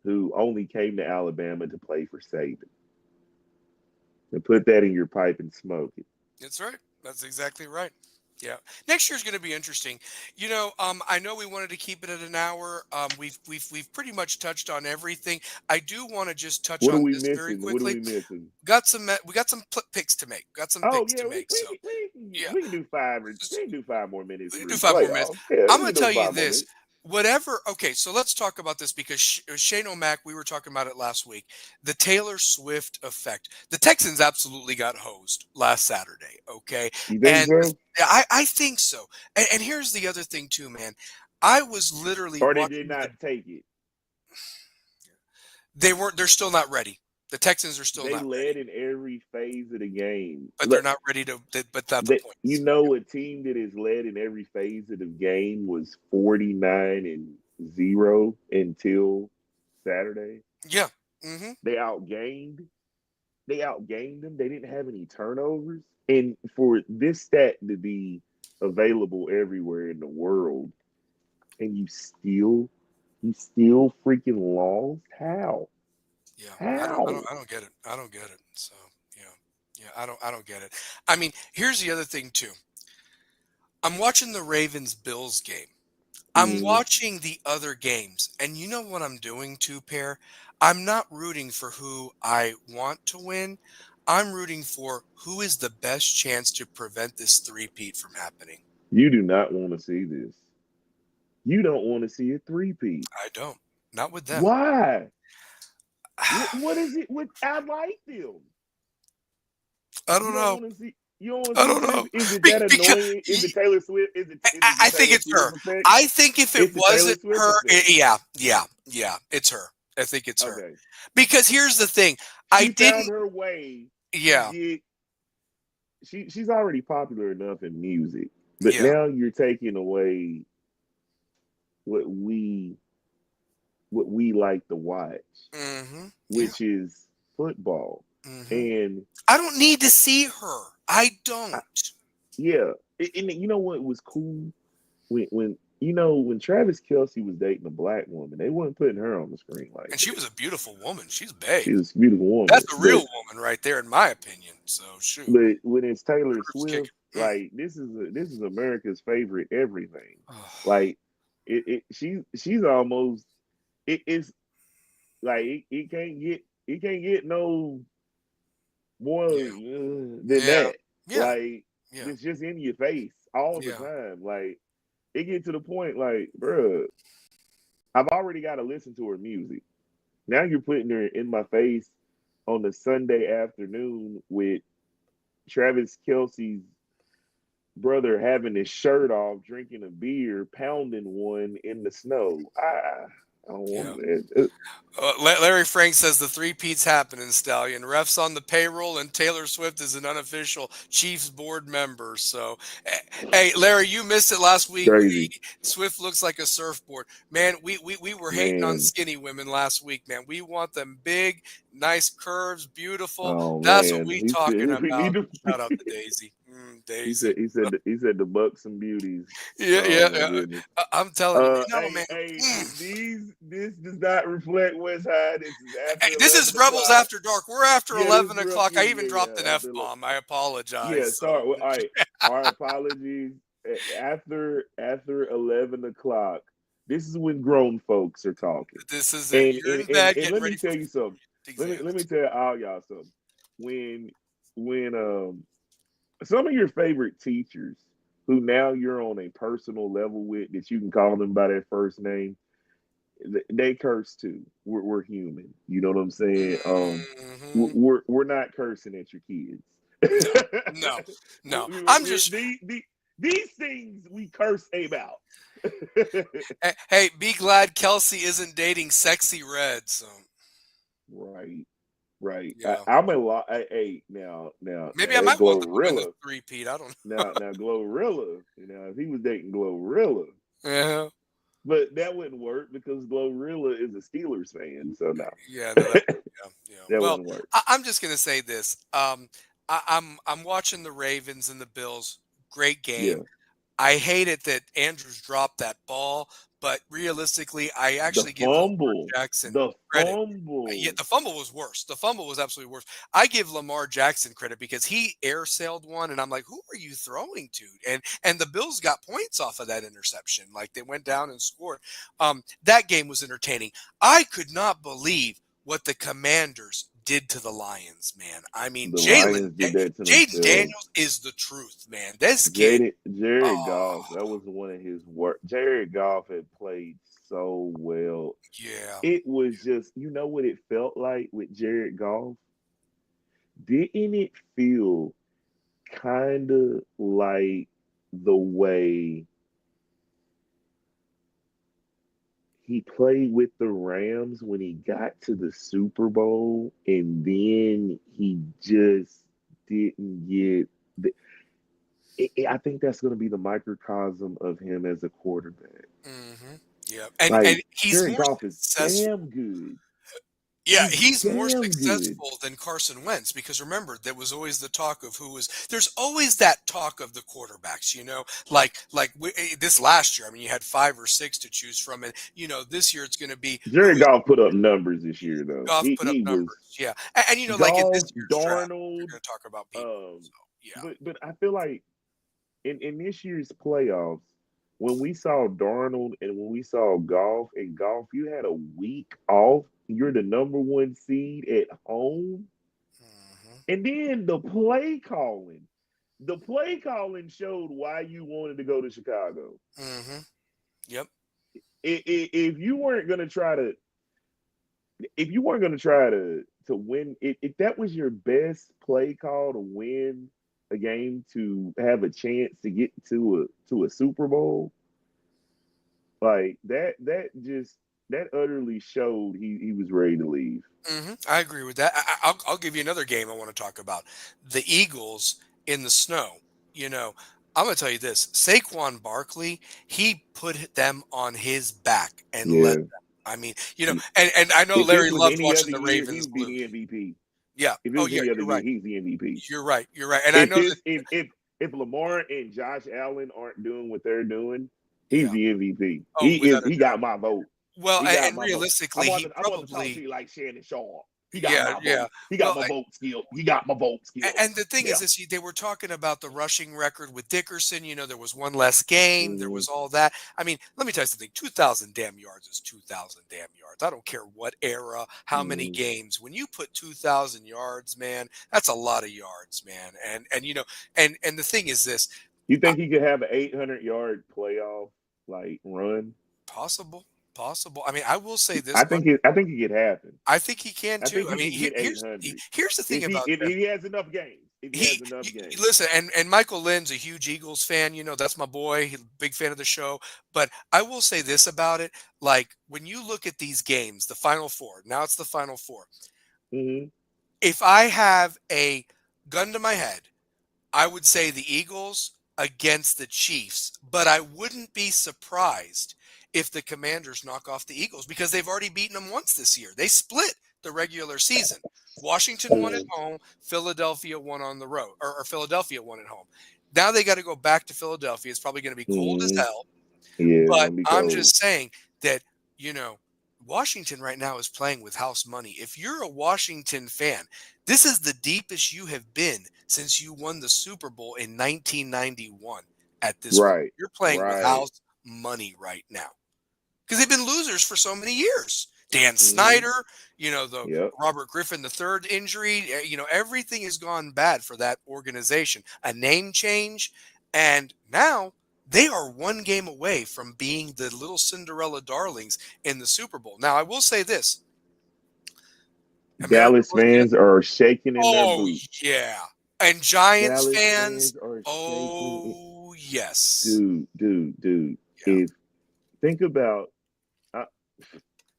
who only came to Alabama to play for Saban. And put that in your pipe and smoke it. That's right. That's exactly right. Yeah. Next year's going to be interesting. I know we wanted to keep it at an hour. We've pretty much touched on everything. I do want to just touch What are on we this very missing? What are quickly. we missing? We got some picks to make. Oh yeah, we can do five more minutes. We For can do the 5 more minutes. playoffs. Yeah, I'm we going can to do tell you 5 more this. minutes. Okay, so let's talk about this because Shane O'Mac, we were talking about it last week. The Taylor Swift effect. The Texans absolutely got hosed last Saturday, okay? You think so? I think so. And here's the other thing too, man. I was literally Or they watching did not take it. They're still not ready. The Texans are still They not led ready. in every phase of the game. But they're not ready to but that's the point. You know, a team that is led in every phase of the game was 49-0 until Saturday. Yeah. Mm-hmm. They outgained them. They didn't have any turnovers. And for this stat to be available everywhere in the world, and you still freaking lost? How? Yeah. How? I don't get it. I don't get it. So yeah, I don't get it. I mean, here's the other thing too. I'm watching the Ravens Bills game. I'm watching the other games, and you know what I'm doing too, Pear? I'm not rooting for who I want to win. I'm rooting for who is the best chance to prevent this three-peat from happening. You do not want to see this. You don't want to see a three-peat. I don't. Not with them. Why? What is it? I like them. I don't know. You don't want I to don't see know. Is it that annoying? Is it Taylor Swift? I think it's her. I think if it wasn't her, yeah, it's her. I think it's her. Because here's the thing. She found her way. Yeah. She's already popular enough in music. But now you're taking away what we like to watch, which is football. And I don't need to see her. I don't. And you know what was cool when you know, when Travis Kelce was dating a black woman, they weren't putting her on the screen like And she that. was a beautiful woman. She's babe. She was a beautiful woman, That's a real woman right there, in my opinion. So shoot, but when it's Taylor nerves kicking. Swift, like this is America's favorite everything. Mm. Like she's almost it's like it can't get no more Yeah, than yeah, that. yeah, Like yeah, it's just in your face all the yeah. time. Like it get to the point like, bruh, I've already got to listen to her music. Now you're putting her in my face on the Sunday afternoon with Travis Kelsey's brother having his shirt off, drinking a beer, pounding one in the snow. I don't Yeah. want it. Larry Frank says the three peats happening, Stallion. Refs on the payroll, and Taylor Swift is an unofficial Chiefs board member. So, hey, Larry, you missed it last week. Crazy, Swift looks like a surfboard. Man, we were hating on man. skinny women last week, man. We want them big, nice curves, beautiful. Oh That's what man, we he talking said we need about. to. Shout out to Daisy. he Daisy. said he said he said the Bucks and beauties. Yeah, Oh yeah, my yeah. goodness. I'm telling you, man. No, Hey, man. hey, this does not reflect West High. This is Hey, after this is 11 Rebels o'clock. After Dark. We're after Yeah, this 11 is real. o'clock. Yeah, I even yeah, dropped an yeah. F bomb. I apologize. Yeah, So, sorry. Well, all right. Our apologies. After 11 o'clock, this is when grown folks are talking. this is it. And You're and in and, bed and getting let me ready for tell you something. Let me exams. tell all y'all something. When when some of your favorite teachers who now you're on a personal level with that you can call them by their first name, they curse too. We're human. You know what I'm saying? Hmm. We're not cursing at your kids. No, no, no. I'm just, These things we curse about. hey, be glad Kelsey isn't dating Sexy Red. So, Right, right. yeah. I'm a lot. Hey, now Maybe I that might welcome him in the Glorilla. three-peat. I don't Now Glorilla. If he was dating Glorilla, know. Yeah. but that wouldn't work because Glorilla is a Steelers fan. So no, Yeah, no, yeah, yeah. that Well, wouldn't work. I'm just gonna say this. I'm watching the Ravens and the Bills. Great game. Yeah, I hate it that Andrews dropped that ball, but realistically, I the actually give Lamar fumble, Jackson the credit. Yeah, fumble, the fumble was worse. The fumble was absolutely worse. I give Lamar Jackson credit because he air sailed one, and I'm like, who are you throwing to? And the Bills got points off of that interception. Like they went down and scored. That game was entertaining. I could not believe what the Commanders did to the Lions, man. I mean, the Lions did that to Jaden themselves. Daniels is the truth, man. This kid. Jared Oh, Goff, that was one of his work. Jared Goff had played so well. yeah. It was just, you know what it felt like with Jared Goff? Didn't it feel kind of like the way he played with the Rams when he got to the Super Bowl and then he just didn't get the, I think that's going to be the microcosm of him as a quarterback. Hmm. Yeah, and Like he's Jared more Goff is successful. damn good. Yeah, He's he's more damn good. successful than Carson Wentz because remember there was always the talk of who was. There's always that talk of the quarterbacks, like this last year. I mean, you had five or six to choose from, and this year it's going to be who Jared is Goff put up numbers this year though. Goff He put up he was numbers. Yeah, and like in this Goff, year's draft, you're Darnold. going to talk about people. Um, So yeah, but I feel like in this year's playoffs, when we saw Darnold and when we saw Goff and Goff, you had a week off. You're the number one seed at home, hmm, and then the play calling showed why you wanted to go to Chicago. hmm, yep. If you weren't going to try to, if you weren't going to try to win, if that was your best play call to win a game to have a chance to get to a Super Bowl, like that utterly showed he was ready to leave. I agree with that. I'll give you another game I want to talk about. The Eagles in the snow. You know, I'm going to tell you this. Saquon Barkley, he put them on his back and led Yeah. them. I mean, and I know If this Larry was loved any watching other the year, he Ravens would be lose. the MVP. Yeah. If it Oh, was yeah, any other you're year, right. he's the MVP. You're right. You're right. And I If know that. this if Lamar and Josh Allen aren't doing what they're doing, He's the MVP. Oh, without a He doubt. got my vote. Well, He got and my vote. realistically, he I'm on the talk to probably, you like Shannon Sharp. He got yeah, my yeah. vote. He got Well, my vote skill. He got my vote and skills. the thing Yeah. is this, they were talking about the rushing record with Dickerson. There was one less game. There Mm-hmm. was all that. I mean, let me tell you something. 2,000 damn yards is 2,000 damn yards. I don't care what era, how many Mm-hmm. games. When you put 2,000 yards, man, that's a lot of yards, man. And the thing is this. You think he could have an 800-yard playoff like run? Possible. Possible. I mean, I will say this I much. think it could happen. I think he can I too. think I he mean, could get here's 800 here's the thing about if them. he has enough games. If he has enough games. Listen, and Michael Lynn's a huge Eagles fan. That's my boy. He's a big fan of the show. But I will say this about it: like when you look at these games, the Final Four. Now it's the Final Four. Mm-hmm. If I have a gun to my head, I would say the Eagles against the Chiefs, but I wouldn't be surprised if the Commanders knock off the Eagles because they've already beaten them once this year. They split the regular season. Washington won at home, Philadelphia won on the road, or Philadelphia won at home. Now they got to go back to Philadelphia. It's probably going to be cold as Mm-hmm. hell. Yeah, it's But gonna be I'm cold. just saying that, Washington right now is playing with house money. If you're a Washington fan, this is the deepest you have been since you won the Super Bowl in 1991 at this point. Right. You're playing with Right. house money right now because they've been losers for so many years. Dan Mm-hmm. Snyder, the Yep. Robert Griffin III injury, everything has gone bad for that organization. A name change, and now they are one game away from being the little Cinderella darlings in the Super Bowl. Now, I will say this. America Dallas fans are shaking in their Oh, boots. yeah. And Giants Dallas fans, are shaking. oh, yes. Dude. Yeah. If think about,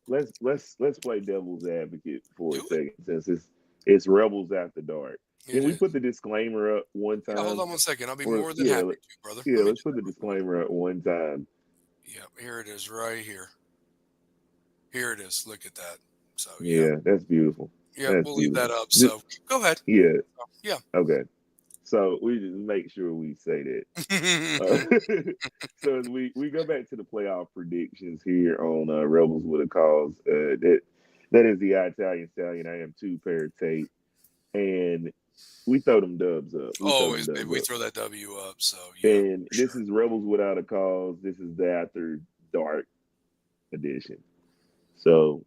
let's play devil's advocate for a Do it. second, since it's Rebels After Dark. It Can we is. put the disclaimer up one time? Yeah, hold on one second. I'll be Or- more than yeah, happy let- to, brother. Yeah, Let me let's do put the that real quick. disclaimer up one time. Yep, here it is right here. Here it is. Look at that. So, Yeah, that's beautiful. Yeah, That's we'll leave that beautiful. up. So, go ahead. Yeah. Yeah. Okay. So we just make sure we say that. So as we go back to the playoff predictions here on Rebels with a Cause, that is the Italian Stallion. I am 2 pair tape, and we throw them dubs up. Always, baby. We throw that W up. So, And this is Rebels Without a Cause. This is the After Dark edition. So,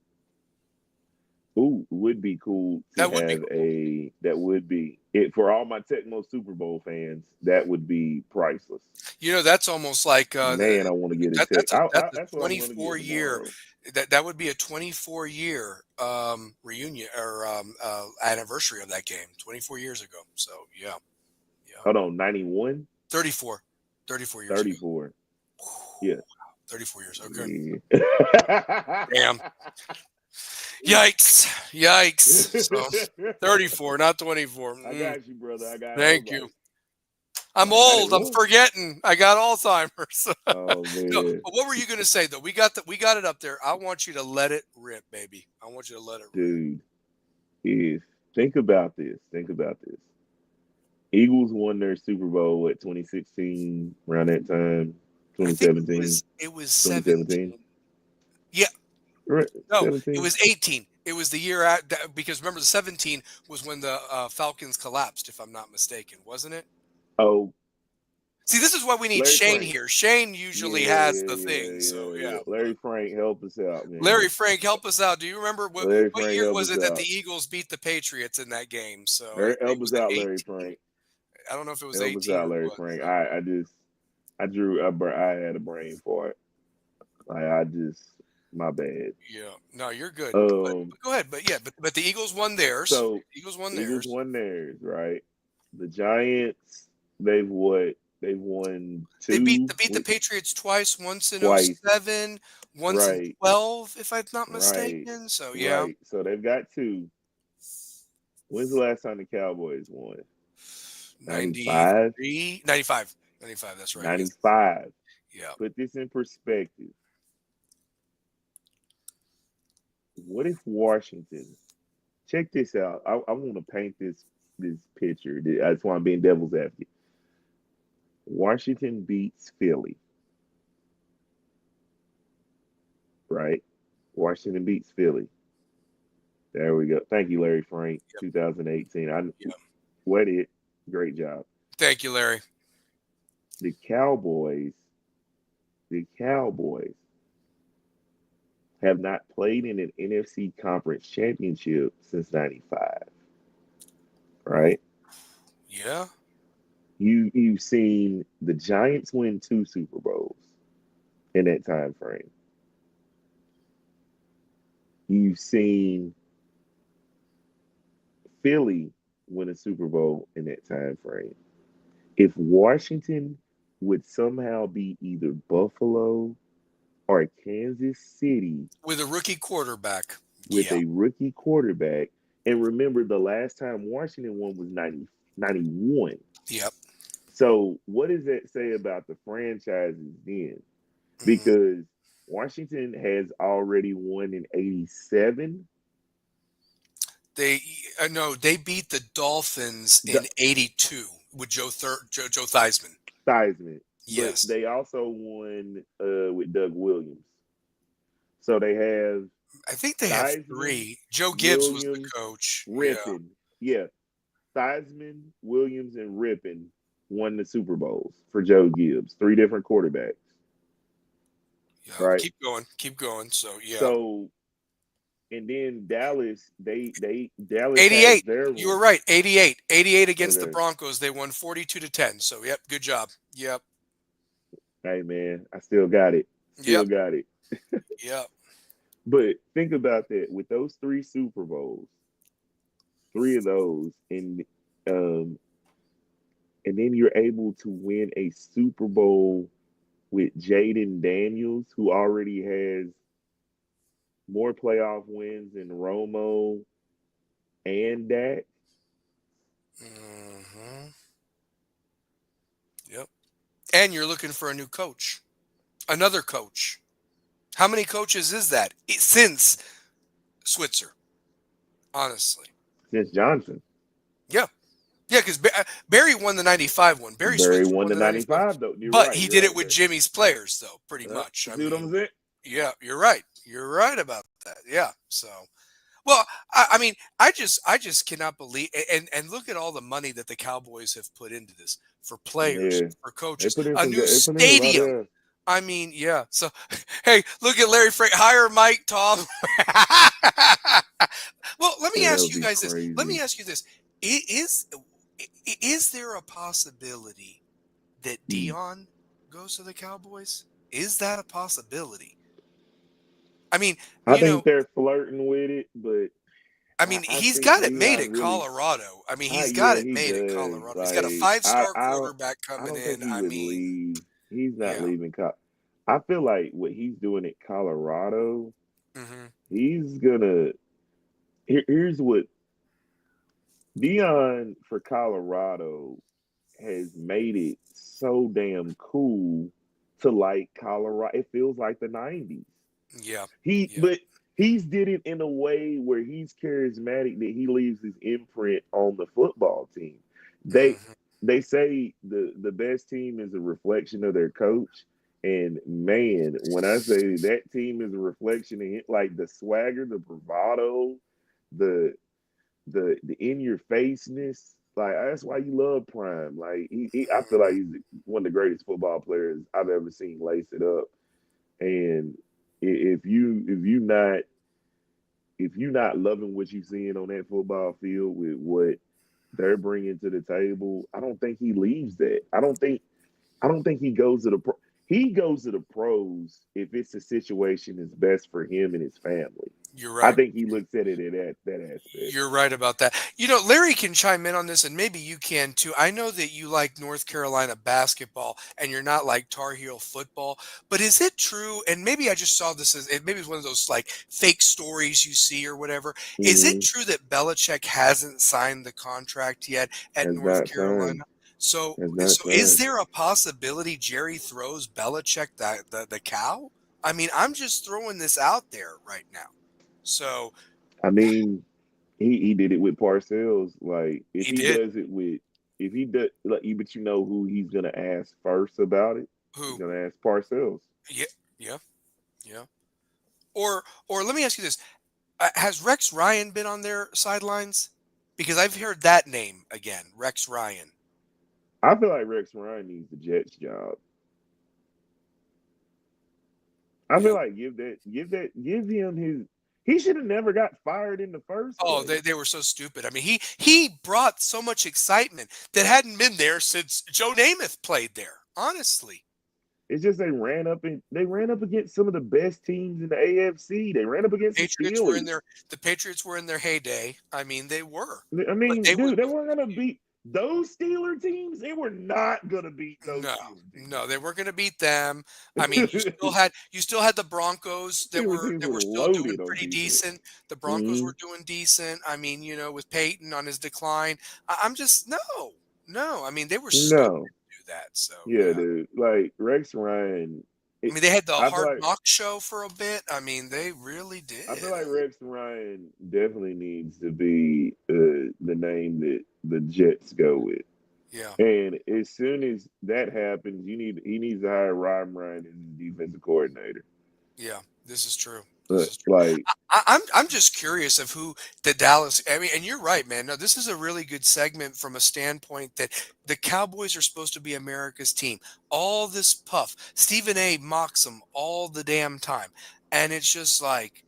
would be cool to That would be have cool. that would be it for all my Tecmo Super Bowl fans. That would be priceless. That's almost like Man, I want to get it. that's a That's what I'm going to get 24-year. tomorrow. That would be a 24-year reunion or anniversary of that game. 24 years ago. So yeah. Hold on, 91? 34 years. 34. Ago. Yeah. 34 years. Okay. Yeah. Damn. Yikes. So 34, not 24. I got you, brother. I got Thank you. I'm old. I'm forgetting. I got Alzheimer's. Oh man. No, but what were you going to say though? We got it up there. I want you to let it rip, baby. I want you to let it rip. Dude, think about this. Eagles won their Super Bowl at 2016 around that time. 2017. It was 17. Yeah. Right. No, 17. it was 18. It was the year because remember the 17 was when the Falcons collapsed, if I'm not mistaken, wasn't it? Oh. See, this is why we need Larry Shane Frank. here. Shane usually has the thing. So yeah. Larry Frank, help us out, man. Larry Frank, help us out. Do you remember what year was it that the Eagles beat the Patriots in that game? So help us out, Larry Frank. I don't know if it was help 18. Us out, Larry Frank. I had a brain fart. My bad. Yeah, no, you're good. But go ahead. But the Eagles won theirs. So Eagles won theirs, right? The Giants, they've won two. They beat the Patriots twice. Once in 07, once in 12, if I'm not mistaken. Right. So yeah. Right. So they've got 2. When's the last time the Cowboys won? 95. 95. That's right. 95. Yeah. Put this in perspective. What if Washington? Check this out. I want to paint this picture. That's why I'm being devil's advocate. Washington beats Philly. right? Washington beats Philly. There we go. Thank you, Larry Frank. Yep. 2018. I Yep. What it? Great job. Thank you, Larry. The Cowboys. The Cowboys have not played in an NFC conference championship since '95. Right? Yeah. You've seen the Giants win 2 Super Bowls in that time frame. You've seen Philly win a Super Bowl in that time frame. If Washington would somehow be either Buffalo or Kansas City With a rookie quarterback. with Yeah. a rookie quarterback, and remember the last time Washington won was 91. Yep. So what does that say about the franchises then? Mm, Because Washington has already won in '87. they no, they beat the Dolphins The in '82 with Joe Theismann. Theismann, but Yes. they also won with Doug Williams. So they have I think they have Theismann, 3. Joe Gibbs was the Williams, coach. Yeah. Rippon. Yeah, Theismann, Williams, and Rippon won the Super Bowls for Joe Gibbs. 3 different quarterbacks, Yeah. right? Keep going. So, yeah. So, and then Dallas, they Dallas has 88. their You were one. right. 88. 88 against the Okay, Broncos. They won 42-10. So, yep, good job. Yep. hey man, I still got it. Still Yep. got it. Yep. But think about that. With those 3 Super Bowls, 3 of those, um, and then you're able to win a Super Bowl with Jaden Daniels, who already has more playoff wins than Romo and Dak. Hmm. Yep. And you're looking for a new coach. Another coach. How many coaches is that since Switzer? Honestly. Since Johnson. Yeah. Yeah, because Barry won the '95 one. Barry Barry Switzer won won the the '95, '95 though. You're but right. he You're did it right. with Jimmy's players, though. Pretty much. I See what I'm mean, saying? yeah, you're right. You're right about that. Yeah. So, well, I mean, I just cannot believe, and look at all the money that the Cowboys have put into this for players, Yeah. for They coaches, put in a some new good. They put in a lot stadium. of. I mean, yeah. So, hey, look at Larry Frank. Hire Mike Tom. Well, let me Man, that ask would you be guys this. Let me crazy. ask you this: is is there a possibility that Hmm. Dion goes to the Cowboys? Is that a possibility? I mean, I think they're flirting with it, but I he's think got it we made not at really. Colorado. I mean, he's got Yeah, it he made at does. Colorado. He's got a Like five-star quarterback I coming don't think in. he I would mean, leave. He's not yeah. leaving. I feel like what he's doing at Colorado, Hmm. he's gonna. Here's what Dion for Colorado has made it so damn cool to like Colorado. It feels like the '90s. Yeah. Yeah. But he's did it in a way where he's charismatic that he leaves his imprint on the football team. They Hmm. they say the best team is a reflection of their coach. And man, when I say that team is a reflection of it, like the swagger, the bravado, the the in your faceness, like that's why you love Prime. Like I feel like he's one of the greatest football players I've ever seen lace it up. And if you not loving what you're seeing on that football field with what they're bringing to the table, I don't think he leaves that. I don't think he goes to the he goes to the pros if it's a situation that's best for him and his family. You're I right. think he looks at it in that aspect. You're right about that. Larry can chime in on this, and maybe you can too. I know that you like North Carolina basketball, and you're not like Tar Heel football. But is it true? And maybe I just saw this as maybe it's one of those like fake stories you see or whatever. Is it Mm-hmm. true that Belichick hasn't signed the contract yet at Has North not signed. Carolina? So, Has not so is signed. there a possibility Jerry throws Belichick the cow? I mean, I'm just throwing this out there right now. So I mean, he did it with Parcells. Like if he he did. does it with if he does like but you know who he's gonna ask first about it? He's Who? gonna ask Parcells. Yeah, yeah, yeah. Or let me ask you this: has Rex Ryan been on their sidelines? Because I've heard that name again, Rex Ryan. I feel like Rex Ryan needs the Jets job. I Yeah. feel like give him his. He should have never got fired in the first Oh, place. they were so stupid. I mean, he brought so much excitement that hadn't been there since Joe Namath played there. Honestly, It's just they ran up against some of the best teams in the AFC. They ran up against the Patriots were in Steelers. their the Patriots were in their heyday. I mean, they were, I but mean, they were dude, they weren't gonna beat those Steeler teams. They were not gonna beat those no, Steeler no, they weren't going to beat them. I mean, teams. you still had the Broncos Steeler teams that were were still doing loaded on pretty defense. decent. The Broncos Mm-hmm. were doing decent. I mean, with Peyton on his decline, I'm just no. I mean, they were stupid No, to do that. So yeah, yeah. dude. Like Rex Ryan, I mean, they had the I feel Hard like Knock show for a bit. I mean, they really I feel did. like Rex Ryan definitely needs to be the name that the Jets go with. Yeah, And as soon as that happens, he needs to hire Rob Ryan as his defensive coordinator. yeah. This is true. This is true. Like I'm just curious of who the Dallas. I mean, and you're right, man. No, this is a really good segment from a standpoint that the Cowboys are supposed to be America's team. All this puff, Stephen A. mocks them all the damn time, and it's just like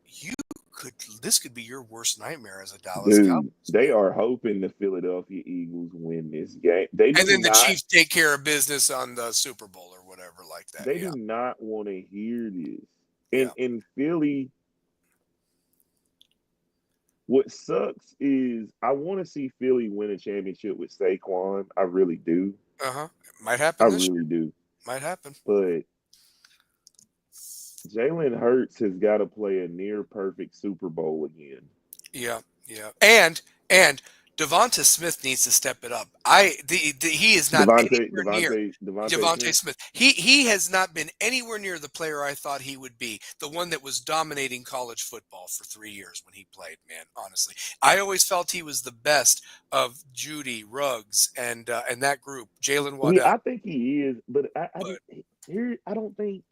you could. This could be your worst nightmare as a Dallas dude, Cowboys they fan. are hoping the Philadelphia Eagles win this game. They And do then the not Chiefs take care of business on the Super Bowl or whatever like that. they Yeah, do not want to hear this. And yeah. in Philly, what sucks is I want to see Philly win a championship with Saquon. I really do. Might I happen this really year. do. Might happen. But Jalen Hurts has got to play a near perfect Super Bowl again. Yeah, yeah, and Devonta Smith needs to step it up. He is not anywhere near Devontae Devonta Smith. Smith. He has not been anywhere near the player I thought he would be. The one that was dominating college football for 3 years when he played. Man, honestly, I always felt he was the best of Judy Ruggs and that group. Jalen Waddell, I think he is, but but here I don't think.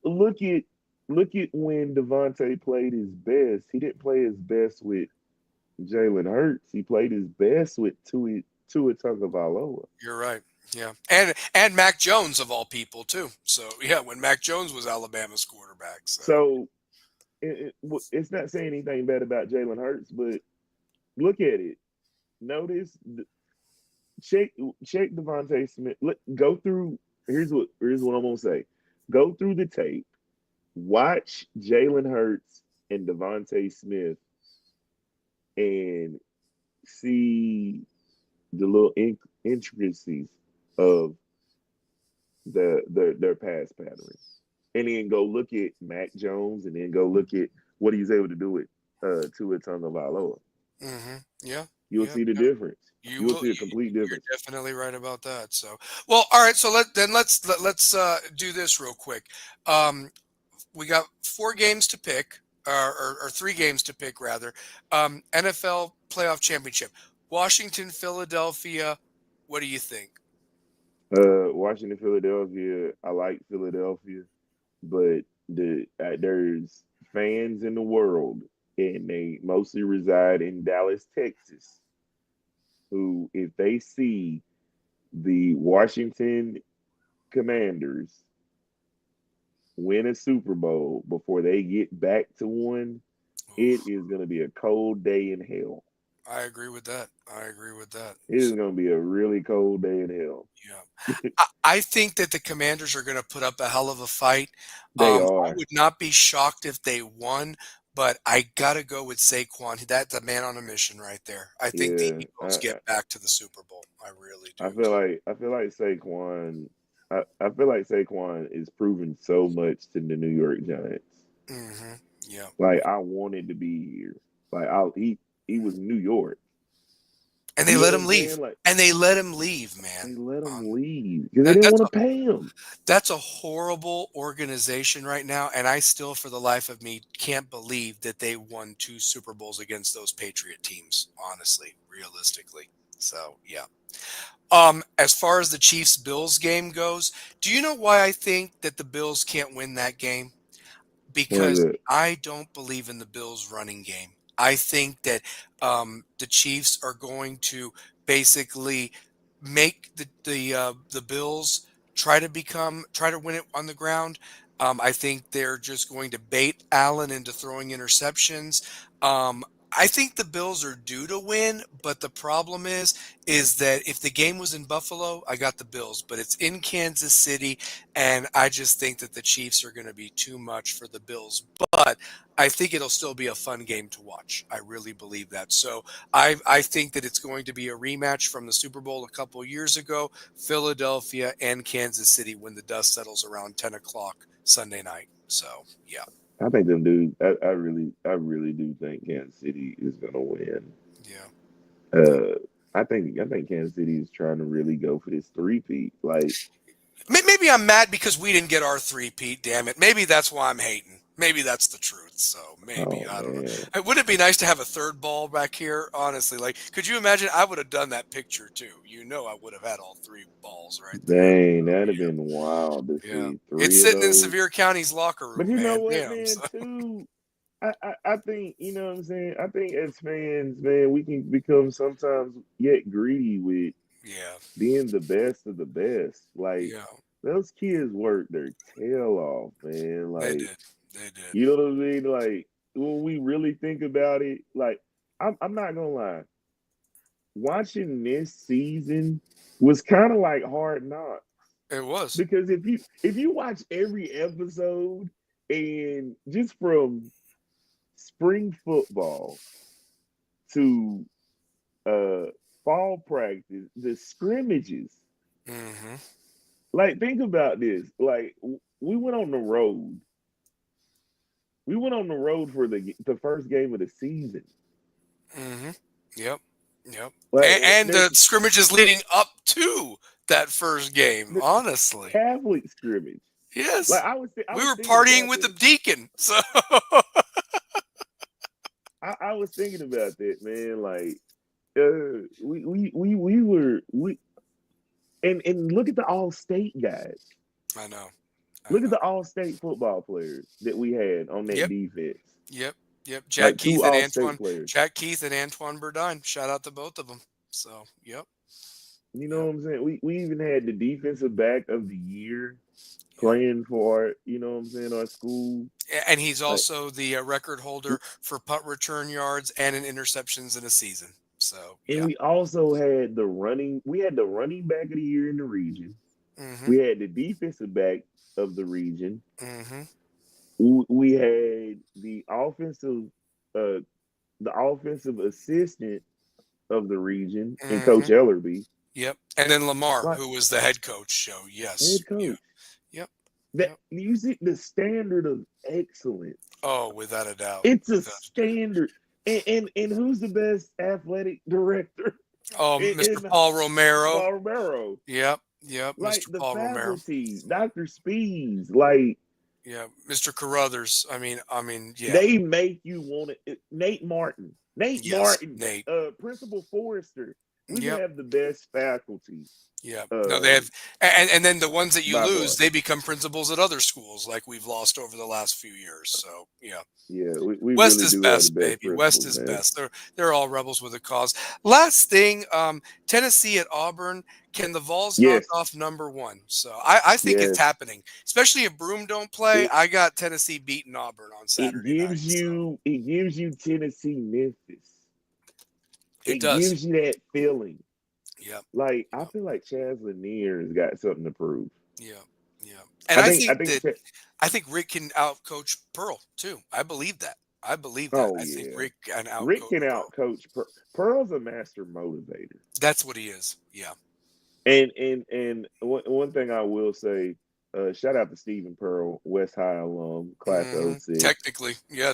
Look at when Devontae played his best. He didn't play his best with Jalen Hurts. He played his best with Tua Tagovailoa. you're right. Yeah, and Mac Jones of all people too. So yeah, when Mac Jones was Alabama's quarterback. So So it's not saying anything bad about Jalen Hurts, but look at it. Notice, check Devontae Smith. Go through. Here's what I'm gonna say. Go through the tape. Watch Jalen Hurts and Devontae Smith, and see the little intricacies of their pass pattern, and then go look at Mac Jones, and then go look at what he's able to do with Tua Tagovailoa. yeah, You'll yeah. see the difference. You You'll will. see a complete You're difference. definitely right about that. So, well, all right. So let's do this real quick. Um, we got 4 games to pick, or 3 games to pick rather. NFL playoff championship, Washington, Philadelphia. What do you think? Washington, Philadelphia. I like Philadelphia, but there's fans in the world, and they mostly reside in Dallas, Texas, who, if they see the Washington Commanders win a Super Bowl before they get back to one, it Oof, is going to be a cold day in hell. I agree with that. I agree with that. It is So, going to be a really cold day in hell. yeah. I think that the Commanders are going to put up a hell of a fight. They I are. would not be shocked if they won, but I got to go with Saquon. That's a man on a mission right there. I think the Yeah. Eagles get back to the Super Bowl. I really do. I feel like Saquon. I feel like Saquon is proving so much to the New York Giants. Hmm. Yeah. Like, I wanted to be here. Like, he was New York. And they You know let what him I'm leave. saying? Like, And they let him leave, man. they let Um, him leave because they that, didn't that's want a to pay him. that's a horrible organization right now, and I still, for the life of me, can't believe that they won 2 Super Bowls against those Patriot teams. Honestly, realistically. So yeah. As far as the Chiefs-Bills game goes, do you know why I think that the Bills can't win that game? What is Because it? I don't believe in the Bills' running game. I think that the Chiefs are going to basically make the Bills try to win it on the ground. I think they're just going to bait Allen into throwing interceptions. Um, I think the Bills are due to win, but the problem is that if the game was in Buffalo, I got the Bills, but it's in Kansas City, and I just think that the Chiefs are going to be too much for the Bills. But I think it'll still be a fun game to watch. I really believe that. So I think that it's going to be a rematch from the Super Bowl a couple years ago, Philadelphia and Kansas City, when the dust settles around 10 o'clock Sunday night. So yeah. I think them dudes. I really do think Kansas City is gonna win. Yeah. Uh, I think Kansas City is trying to really go for this three-peat. Like, Maybe I'm mad because we didn't get our three-peat, damn it. Maybe that's why I'm hating. Maybe that's the truth. So maybe, oh I don't know. man, Wouldn't it be nice to have a third ball back here? Honestly, like, could you imagine? I would have done that picture too. I would have had all three balls right there. dang, that'd have been wild to Yeah. see It's three of sitting in those. Sevier County's locker But room, you know man. what, Damn. man? So, Too, I think you know what I'm saying. I think as fans, man, we can become sometimes yet greedy with yeah. being the best of the best. Like Yeah. those kids work their tail off, man. They Like did. They did. you know what I mean? Like when we really think about it, like I'm not gonna lie, watching this season was kind of like Hard Knocks It was. because if you watch every episode and just from spring football to uh fall practice, the scrimmages. Mm-hmm. Like, think about this. Like, we went on the road. We went on the road for the first game of the season. Mm-hmm. Yep. Yep. Like, And the there's scrimmages leading up to that first game, the honestly. Catholic scrimmage. Like, Yes. I We was were thinking partying about with the that. deacon. So I was thinking about that, man. Like, we and look at the all state guys. I know. I Look at know. the all state football players that we had on that Yep. defense. Yep. Yep. Like two all state players. Jack Keith and Antoine Burdine. Shout out to both of them. So yep. You know Yep. what I'm saying? We even had the defensive back of the year Yep. playing for, you know what I'm saying, our school. And he's Like, also the record holder for punt return yards and in interceptions in a season. So and yeah. we had the running back of the year in the region. Mm-hmm. We had the defensive back of the region. Mm-hmm. We had uh the offensive assistant of the region and Mm-hmm. Coach Ellerby. Yep. And then Lamar, Like, who was the head coach. So head yes. Yeah. coach. Yep. That Yep. you see the standard of excellence. Oh, without a doubt. It's a Without a doubt. standard. And who's the best athletic director Oh, Mr. in Paul Romero. Paul Romero? Yep. Yep. Like Mr. the Paul Romero. faculty, Dr. Speeds, like Yeah. Mr. Carruthers. Yeah. they make you want it. Nate Martin. Nate Yes. Martin, Nate. Principal Forrester. We Yep. have the best faculty. Yeah. No, they have, and then the ones that you By lose, far. they become principals at other schools, like we've lost over the last few years. So yeah, Yeah, we West really is do have the best, best baby. West principals, is man. best. They're all rebels with a cause. Last thing, Tennessee at Auburn. Can the Vols knock Yes, off #1? So I think it's yes. happening, especially if Broom don't play. It I got Tennessee beating Auburn on it Saturday night. gives So you Tennessee Memphis. it It does. gives you that feeling. Yep. Like I Yep. feel like Chaz Lanier has got something to prove. Yeah. Yeah. And I I think I think think that Ch- I think Rick can outcoach Pearl too. I believe that. I believe that. oh I think yeah. Rick can Rick outcoach can Pearl. outcoach Pearl's a master motivator. That's what he is. Yeah. And one thing I will say, shout out to Stephen Pearl, West High alum, class of '06. Technically, yeah,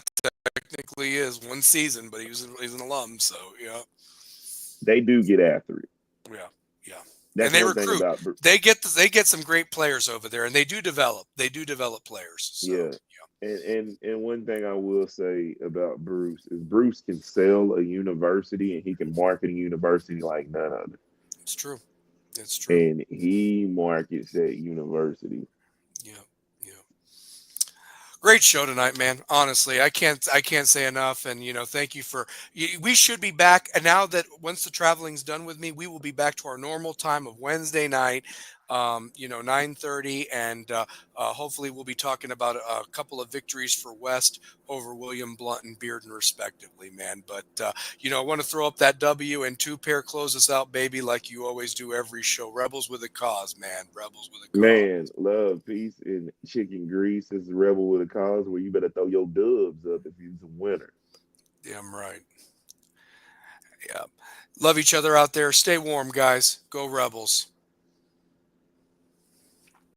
technically he is 1 season, but he's an alum, so yeah, They do get after it. yeah, yeah. And That's they one thing recruit. about They get some great players over there, and they do develop. They do develop players. So yeah. And one thing I will say about Bruce is Bruce can sell a university and he can market a university like none other. It's true. It's true. And he markets that university. Yeah. Yeah. Great show tonight, man. Honestly, I can't say enough. And thank you for. We should be back. And now that once the traveling's done with me, we will be back to our normal time of Wednesday night. 9:30, and hopefully we'll be talking about a couple of victories for West over William Blount and Bearden, respectively, man. But I want to throw up that W and two pair, close us out, baby, like you always do every show. Rebels with a cause, man. Rebels with a cause. Man, love, peace, and chicken grease. This is Rebel with a Cause where you better throw your dubs up if you're a winner. Damn right. Yeah. Love each other out there. Stay warm, guys. Go Rebels.